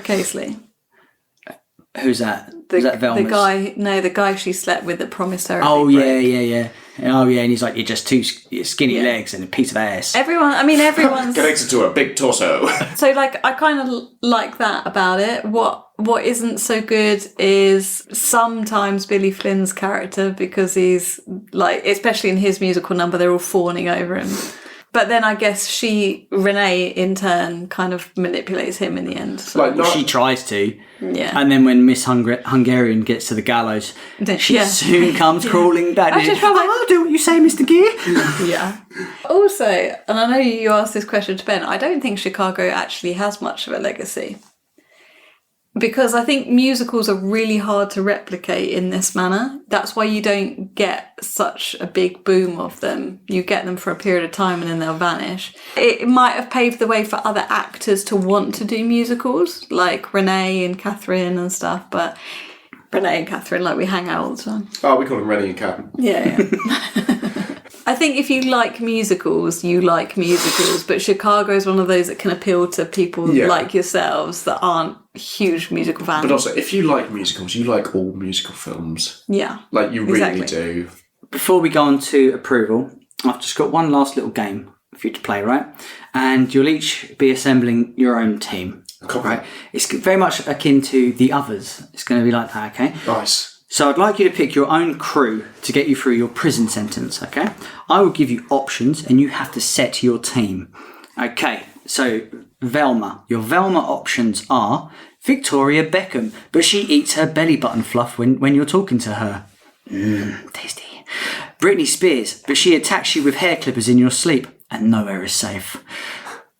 Casely. Who's that? Is that Velma's? The guy she slept with that promised her. Oh yeah. Oh yeah, and he's like, you're just two skinny legs and a piece of ass. Everyone's Connected to a big torso. so like I kind of like that about it. What isn't so good is sometimes Billy Flynn's character, because he's like, especially in his musical number, they're all fawning over him. But then I guess Renee in turn kind of manipulates him in the end. So. Like, She tries to. Yeah. And then when Miss Hungarian gets to the gallows, she Yeah. soon comes crawling back. I just felt like- I'll do what you say, Mr. Gear. Yeah. Also, and I know you asked this question to Ben, I don't think Chicago actually has much of a legacy. Because I think musicals are really hard to replicate in this manner. That's why you don't get such a big boom of them. You get them for a period of time and then they'll vanish. It might have paved the way for other actors to want to do musicals, like Renee and Catherine and stuff, but Renee and Catherine, like, we hang out all the time. Oh, we call them Rennie and Cat. Yeah. I think if you like musicals, you like musicals, but Chicago is one of those that can appeal to people like yourselves that aren't huge musical fans. But also, if you like musicals, you like all musical films. Yeah. Like, you really Exactly. do. Before we go on to approval, I've just got one last little game for you to play, right? And you'll each be assembling your own team. Cool. Right? It's very much akin to The Others. It's going to be like that, okay? Nice. So I'd like you to pick your own crew to get you through your prison sentence, okay? I will give you options and you have to set your team. Okay, so Velma. Your Velma options are Victoria Beckham, but she eats her belly button fluff when you're talking to her. Tasty. Britney Spears, but she attacks you with hair clippers in your sleep, and nowhere is safe.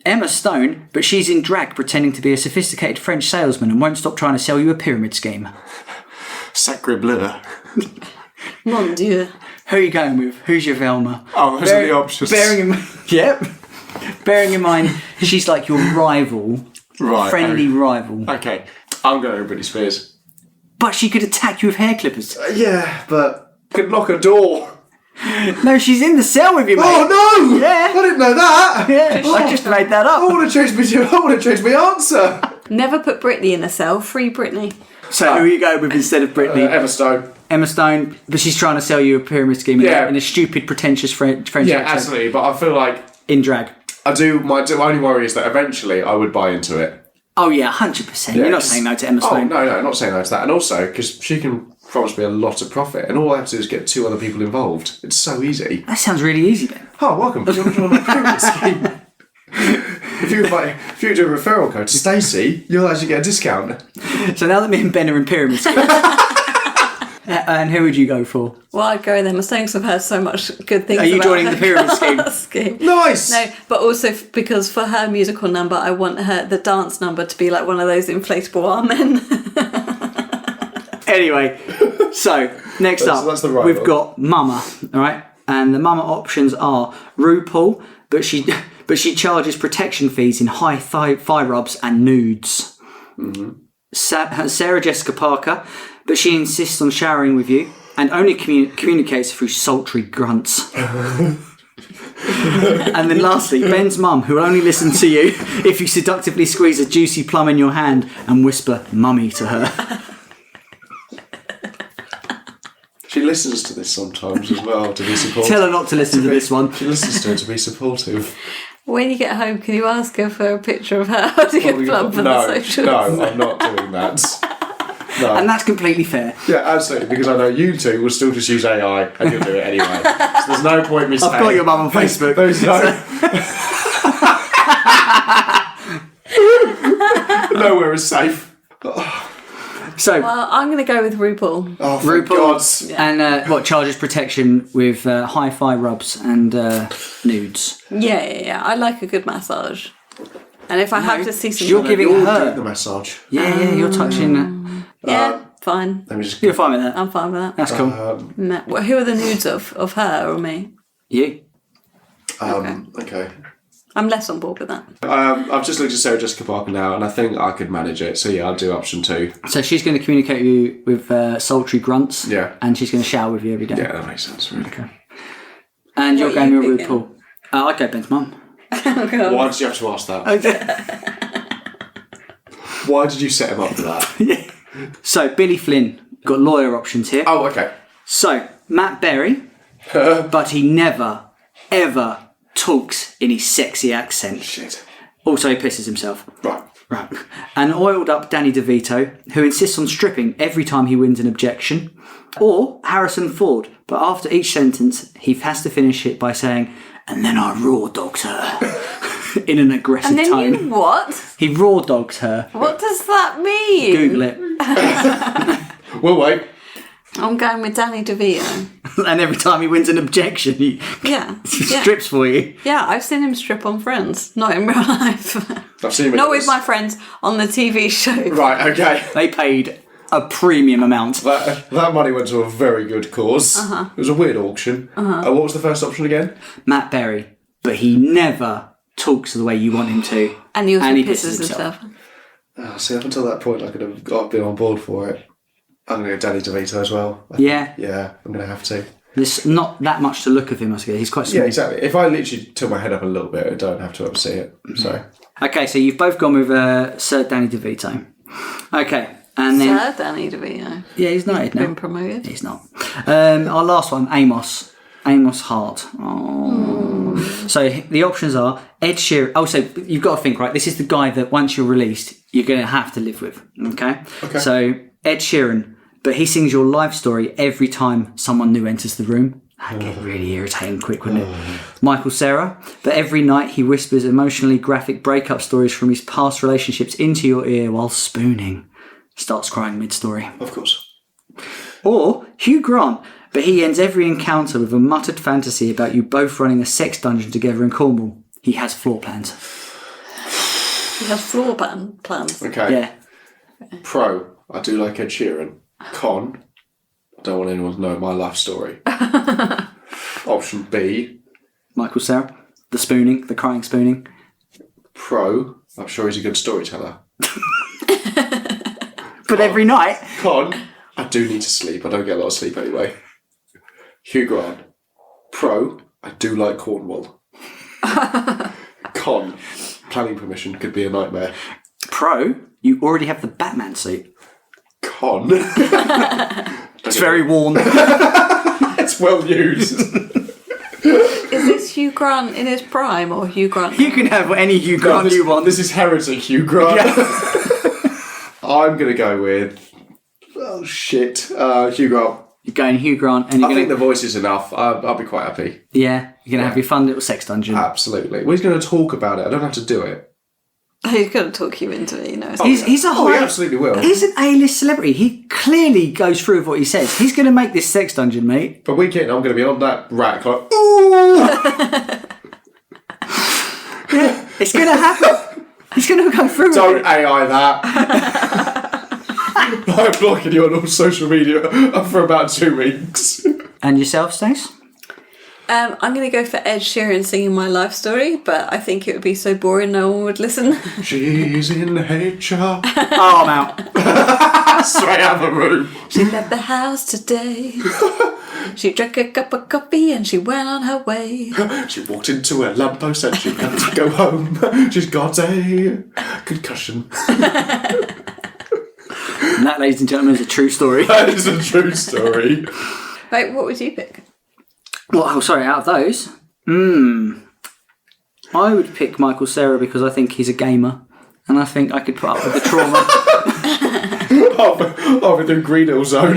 Emma Stone, but she's in drag pretending to be a sophisticated French salesman and won't stop trying to sell you a pyramid scheme. Sacre bleu. Mon Dieu. Who are you going with? Who's your Velma? Oh, those are the options. Bearing in mind, she's like your rival, Right. friendly rival. Okay, I'm going with Britney Spears. But she could attack you with hair clippers. Yeah, but could knock a door. No, she's in the cell with you, mate. Oh no! Yeah. I didn't know that. Yeah, I just made that I up. want to change my answer. Never put Britney in a cell. Free Britney. So who are you going with instead of Britney? Emma Stone. Emma Stone, but she's trying to sell you a pyramid scheme in a stupid, pretentious French Yeah, accent. absolutely. But I feel like In drag. I do. My only worry is that eventually I would buy into it. Oh yeah, 100%. You're not saying no to Emma Stone. Oh no, not saying no to that. And also because she can promise me a lot of profit, and all I have to do is get 2 other people involved. It's so easy. That sounds really easy, Ben. Oh, welcome. Do you want to join my pyramid scheme? If you do a referral code to Stacey, you'll actually get a discount. So now that me and Ben are in pyramid scheme, and who would you go for? Well, I'd go with Emma Stone because I've heard so much good things. Are you about joining her the pyramid scheme? Nice. No, but also because for her musical number, I want the dance number to be like one of those inflatable arm men. Anyway, so next up, that's the right we've one. got Mama, all right? And the Mama options are RuPaul, but she charges protection fees in high thigh rubs and nudes. Mm-hmm. Sarah Jessica Parker, but she insists on showering with you and only communicates through sultry grunts. And then lastly, Ben's mum, who will only listen to you if you seductively squeeze a juicy plum in your hand and whisper "mummy" to her. She listens to this sometimes as well to be supportive. Tell her not to listen to this one. She listens to it to be supportive. When you get home, can you ask her for a picture of her holding a plum for the socials? No, I'm not doing that. No. And that's completely fair. Yeah, absolutely, because I know you two will still just use AI and you'll do it anyway. So there's no point me saying... I've got your mum on Facebook. There's no... Nowhere is safe. So, Well, I'm going to go with RuPaul. Oh, thank God. and what charges protection with high thigh rubs and nudes? Yeah. I like a good massage. And if I have to see some... You're giving You're her. doing the massage. Yeah, you're touching. Yeah, fine. Let me just... You're fine with that. I'm fine with that. That's cool. No. Well, who are the nudes of her or me? You. Okay. I'm less on board with that. I've just looked at Sarah Jessica Parker now, and I think I could manage it. So yeah, I'll do option 2. So she's going to communicate with you with sultry grunts. Yeah. And she's going to shower with you every day. Yeah, that makes sense. Really. Okay. And you're What going are with you RuPaul. I'd go Ben's mum. Why did you have to ask that? Why did you set him up for that? So Billy Flynn, got lawyer options here. Oh, okay. So Matt Berry, but he never, ever talks in his sexy accent. Shit. Also, he pisses himself. Right. An oiled up Danny DeVito, who insists on stripping every time he wins an objection. Or Harrison Ford, but after each sentence, he has to finish it by saying, "And then I raw dogs her," in an aggressive And then tone. you what? He raw dogs her. What does that mean? Google it. We'll wait. I'm going with Danny DeVito. And every time he wins an objection, he Yeah. strips for you. Yeah, I've seen him strip on Friends. Not in real life. I've seen him. Not with my friends on the TV show. Right. Okay. They paid a premium amount. That money went to a very good cause. It was a weird auction. What was the first option again? Matt Berry, but he never talks the way you want him to. And he also pisses pisses himself. See, up until that point, I could have been on board for it. I'm going to go Danny DeVito as well. Yeah. Yeah, I'm going to have to. There's not that much to look of him, I guess. He's quite small. Yeah, exactly. If I literally tilt my head up a little bit, I don't have to ever see it. So. Okay, so you've both gone with Sir Danny DeVito. Okay, and then... Sir Danny DeVito. Yeah, he's knighted now. Been promoted. He's not. Our last one, Amos. Amos Hart. Oh. So the options are Ed Sheeran. Oh, so you've got to think, right? This is the guy that once you're released, you're going to have to live with. Okay? So Ed Sheeran, but he sings your life story every time someone new enters the room. That'd get really irritating quick, wouldn't it? Michael Cera. But every night he whispers emotionally graphic breakup stories from his past relationships into your ear while spooning. Starts crying mid-story. Of course. Or Hugh Grant. But he ends every encounter with a muttered fantasy about you both running a sex dungeon together in Cornwall. He has floor plans. He has floor plans. Okay. Yeah. Pro, I do like Ed Sheeran. Con, I don't want anyone to know my life story. Option B. Michael Cera. The spooning, the crying spooning. Pro, I'm sure he's a good storyteller. But every night. Con, I do need to sleep. I don't get a lot of sleep anyway. Hugh Grant. Pro, I do like Cornwall. Con, planning permission could be a nightmare. Pro, you already have the Batman suit. Con. It's very worn. It's well used. Is this Hugh Grant in his prime or Hugh Grant? You can have any Hugh Grant you want. This is heretic Hugh Grant. Yeah. I'm going to go with... Oh, shit. Hugh Grant. You're going Hugh Grant and you're I think going to... the voice is enough. I'll be quite happy. Yeah, you're going to have your fun little sex dungeon. Absolutely. Well, he's going to talk about it. I don't have to do it. He's going to talk you into it, you know. He's a Oh, he absolutely will. He's an A-list celebrity. He clearly goes through with what he says. He's going to make this sex dungeon, mate. For weekend, I'm going to be on that rack like, ooh! It's going to happen. He's going to go through Don't with it. AI that. I'm blocking you on all social media for about 2 weeks. And yourself, Stace? I'm going to go for Ed Sheeran singing My Life Story, but I think it would be so boring no one would listen. She's in HR. Oh, I'm out. Straight out of the room. She left the house today. She drank a cup of coffee and she went on her way. She walked into a lamppost and she had to go home. She's got a concussion. And that, ladies and gentlemen, is a true story. That is a true story. Right, what would you pick? Well, oh, sorry, out of those, I would pick Michael Cera because I think he's a gamer. And I think I could put up with the trauma. With the Green Hill Zone.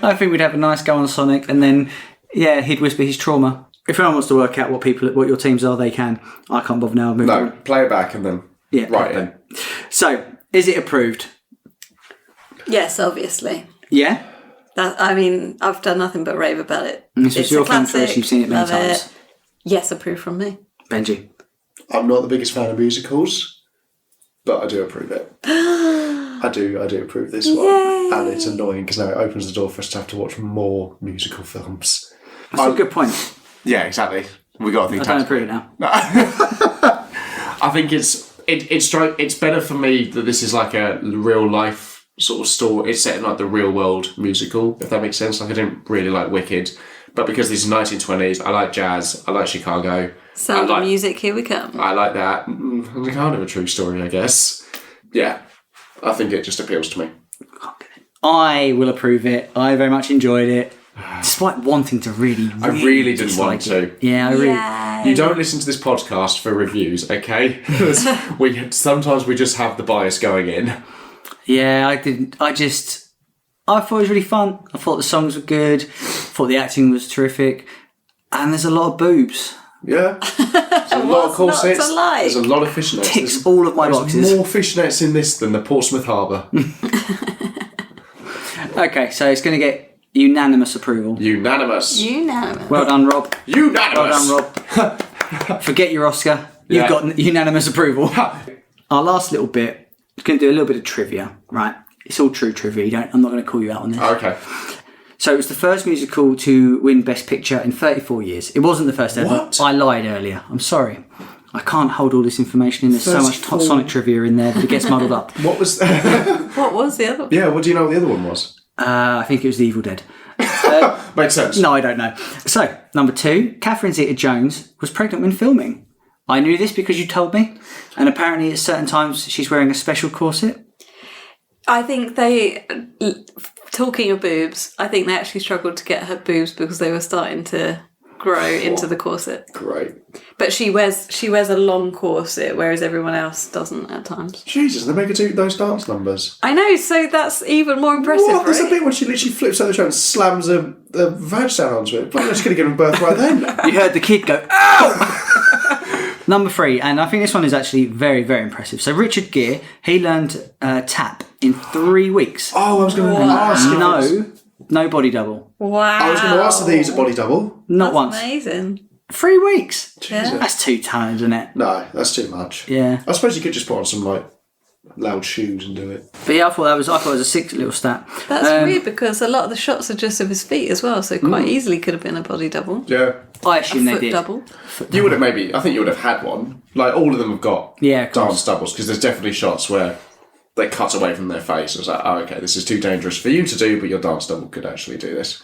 I think we'd have a nice go on Sonic, and then, yeah, he'd whisper his trauma. If anyone wants to work out what your teams are, they can. I can't bother now. No, play it back and then write in. So, is it approved? Yes, obviously. Yeah? I've done nothing but rave about it. This was It's your a film classic, choice, you've seen it many love times. it. Yes, approved from me. Benji? I'm not the biggest fan of musicals, but I do approve it. I do approve this one. And it's annoying because now it opens the door for us to have to watch more musical films. That's a good point. Yeah, exactly. We got to think I don't approve it now. I think it's better for me that this is like a real life sort of story. It's set in like the real world musical, if that makes sense. Like I didn't really like Wicked, but because this is 1920s, I like jazz, I like Chicago. Sound of Music, here we come. I like that. It's kind of a true story, I guess. Yeah, I think it just appeals to me. I will approve it. I very much enjoyed it. Despite wanting to really I really didn't want to. Yeah, I really... Yay. You don't listen to this podcast for reviews, okay? Sometimes we just have the bias going in. Yeah, I didn't. I thought it was really fun. I thought the songs were good. I thought the acting was terrific. And there's a lot of boobs. Yeah. There's a lot of corsets. not to like? There's a lot of fishnets. Ticks all of my boxes. There's more fishnets in this than the Portsmouth Harbour. Okay, so it's going to get unanimous approval. Unanimous. Well done, Rob. Unanimous. Well done, Rob. Forget your Oscar. You've got unanimous approval. Our last little bit, we're going to do a little bit of trivia, right? It's all true trivia. I'm not going to call you out on this. Okay. So it was the first musical to win Best Picture in 34 years. It wasn't the first ever. What? I lied earlier. I'm sorry. I can't hold all this information in. There's so much Sonic trivia in there that it gets muddled up. What was... What was the other one? Yeah, what do you know what the other one was? I think it was The Evil Dead. Makes sense. No, I don't know. So, number 2, Catherine Zeta-Jones was pregnant when filming. I knew this because you told me. And apparently at certain times she's wearing a special corset. I think talking of boobs, I think they actually struggled to get her boobs because they were starting to grow into the corset. Great. But she wears a long corset, whereas everyone else doesn't at times. Jesus, they make her do those dance numbers. I know, so that's even more impressive, What? There's right? a bit when she literally flips over the chair and slams a vag down onto it. But she's going to give him birth right then. You heard the kid go, ow! Number 3, and I think this one is actually very, very impressive. So Richard Gere, he learned tap in 3 weeks. Oh, I was going to ask. No body double. Wow. I was going to ask if they use a body double. Not That's once. amazing. 3 weeks. Yeah. That's too tired, isn't it? No, that's too much. Yeah. I suppose you could just put on some like loud shoes and do it. But yeah, I thought it was a sick little stat. That's weird because a lot of the shots are just of his feet as well, so quite easily could have been a body double. Yeah. I assume they Foot did. double. You would have I think you would have had one. Like all of them have got Yeah, of course. dance doubles because there's definitely shots where they cut away from their face. It was like, oh, okay, this is too dangerous for you to do, but your dance double could actually do this.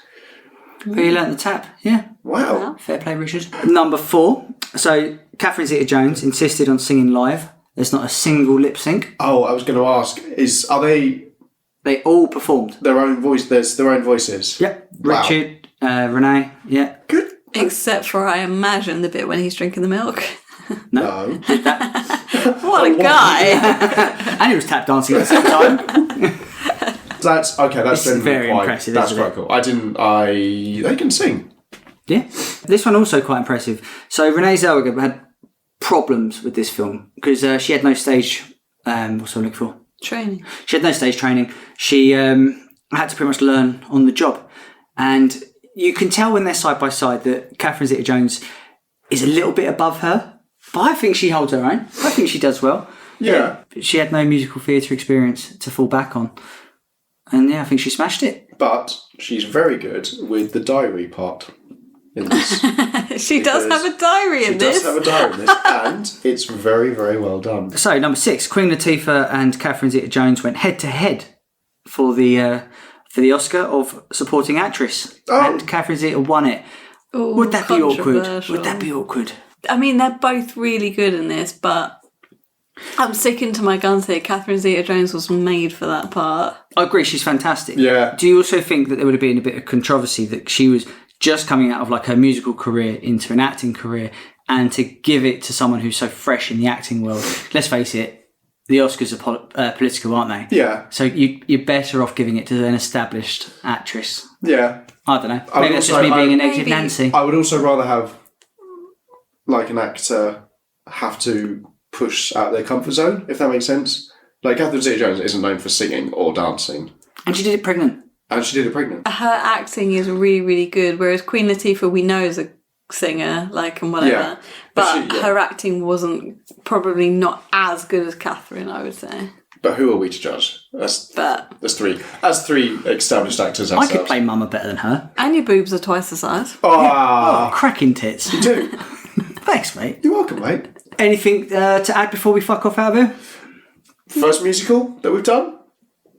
But you learnt the tap, yeah. Wow. Fair play, Richard. Number 4. So Catherine Zeta-Jones insisted on singing live. There's not a single lip sync. Oh, I was going to ask, are they They all performed. their own voice? There's their own voices. Yep. Wow. Richard, Renee, yeah. Good. Except for, I imagine, the bit when he's drinking the milk. No. What a guy! And he was tap dancing at the same time. That's okay. That's It's very impressive, That's isn't quite it? cool. They can sing. Yeah. This one also quite impressive. So Renee Zellweger had problems with this film because she had no stage. What's I looking for? Training. She had no stage training. She had to pretty much learn on the job, and you can tell when they're side by side that Catherine Zeta-Jones is a little bit above her. But I think she holds her own. I think she does well. Yeah. She had no musical theatre experience to fall back on. And yeah, I think she smashed it. But she's very good with the diary part in this. She does have a diary in this. She does have a diary in this, and it's very, very well done. So, number 6, Queen Latifah and Catherine Zeta-Jones went head-to-head for the Oscar of Supporting Actress. Oh. And Catherine Zeta won it. Ooh, Would that be awkward? controversial. Would that be awkward? I mean, they're both really good in this, but I'm sticking to my guns here. Catherine Zeta-Jones was made for that part. I agree, she's fantastic. Yeah. Do you also think that there would have been a bit of controversy that she was just coming out of like her musical career into an acting career, and to give it to someone who's so fresh in the acting world? Let's face it, the Oscars are political, aren't they? Yeah. So you're better off giving it to an established actress. Yeah. I don't know. I would Maybe that's just also- me being a I- negative Maybe. Nancy. I would also rather have like an actor have to push out their comfort zone, if that makes sense. Like Catherine Zeta-Jones isn't known for singing or dancing, And she did it pregnant. and she did it pregnant. Her acting is really, really good, whereas Queen Latifah we know is a singer, like, and whatever. Yeah. But But she- yeah. her acting wasn't probably not as good as Catherine, I would say. But who are we to judge? That's But three established actors. I Ourselves. could play Mama better than her. and your boobs are twice the size. Ah, Cracking tits. you do. Thanks, mate. You're welcome, mate. Anything to add before we fuck off out of here? First musical that we've done.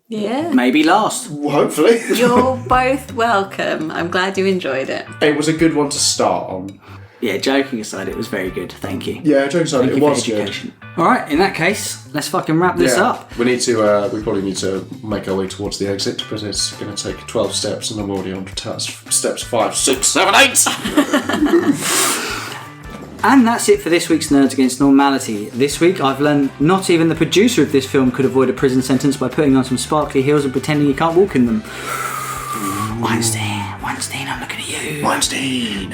Yeah. Maybe last. Well, hopefully, You're both welcome. I'm glad you enjoyed it. it was a good one to start on. Yeah, joking aside, it was very good. Thank you. Yeah, jokes aside, Thank it you for was good. education. All right, in that case, let's fucking wrap this up. We need to. We probably need to make our way towards the exit, but it's going to take 12 steps, and I'm already on steps 5, 6, 7, 8. And that's it for this week's Nerds Against Normality. This week, I've learned not even the producer of this film could avoid a prison sentence by putting on some sparkly heels and pretending he can't walk in them. Weinstein, I'm looking at you. Weinstein.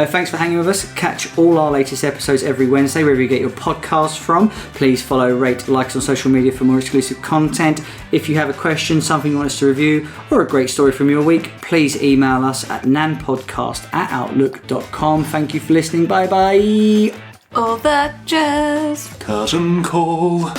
Thanks for hanging with us. Catch all our latest episodes every Wednesday wherever you get your podcasts from. Please follow, rate, like us on social media for more exclusive content. If you have a question, something you want us to review, or a great story from your week, please email us at nanpodcast@outlook.com. Thank you for listening. Bye bye. All that jazz. Curtain call.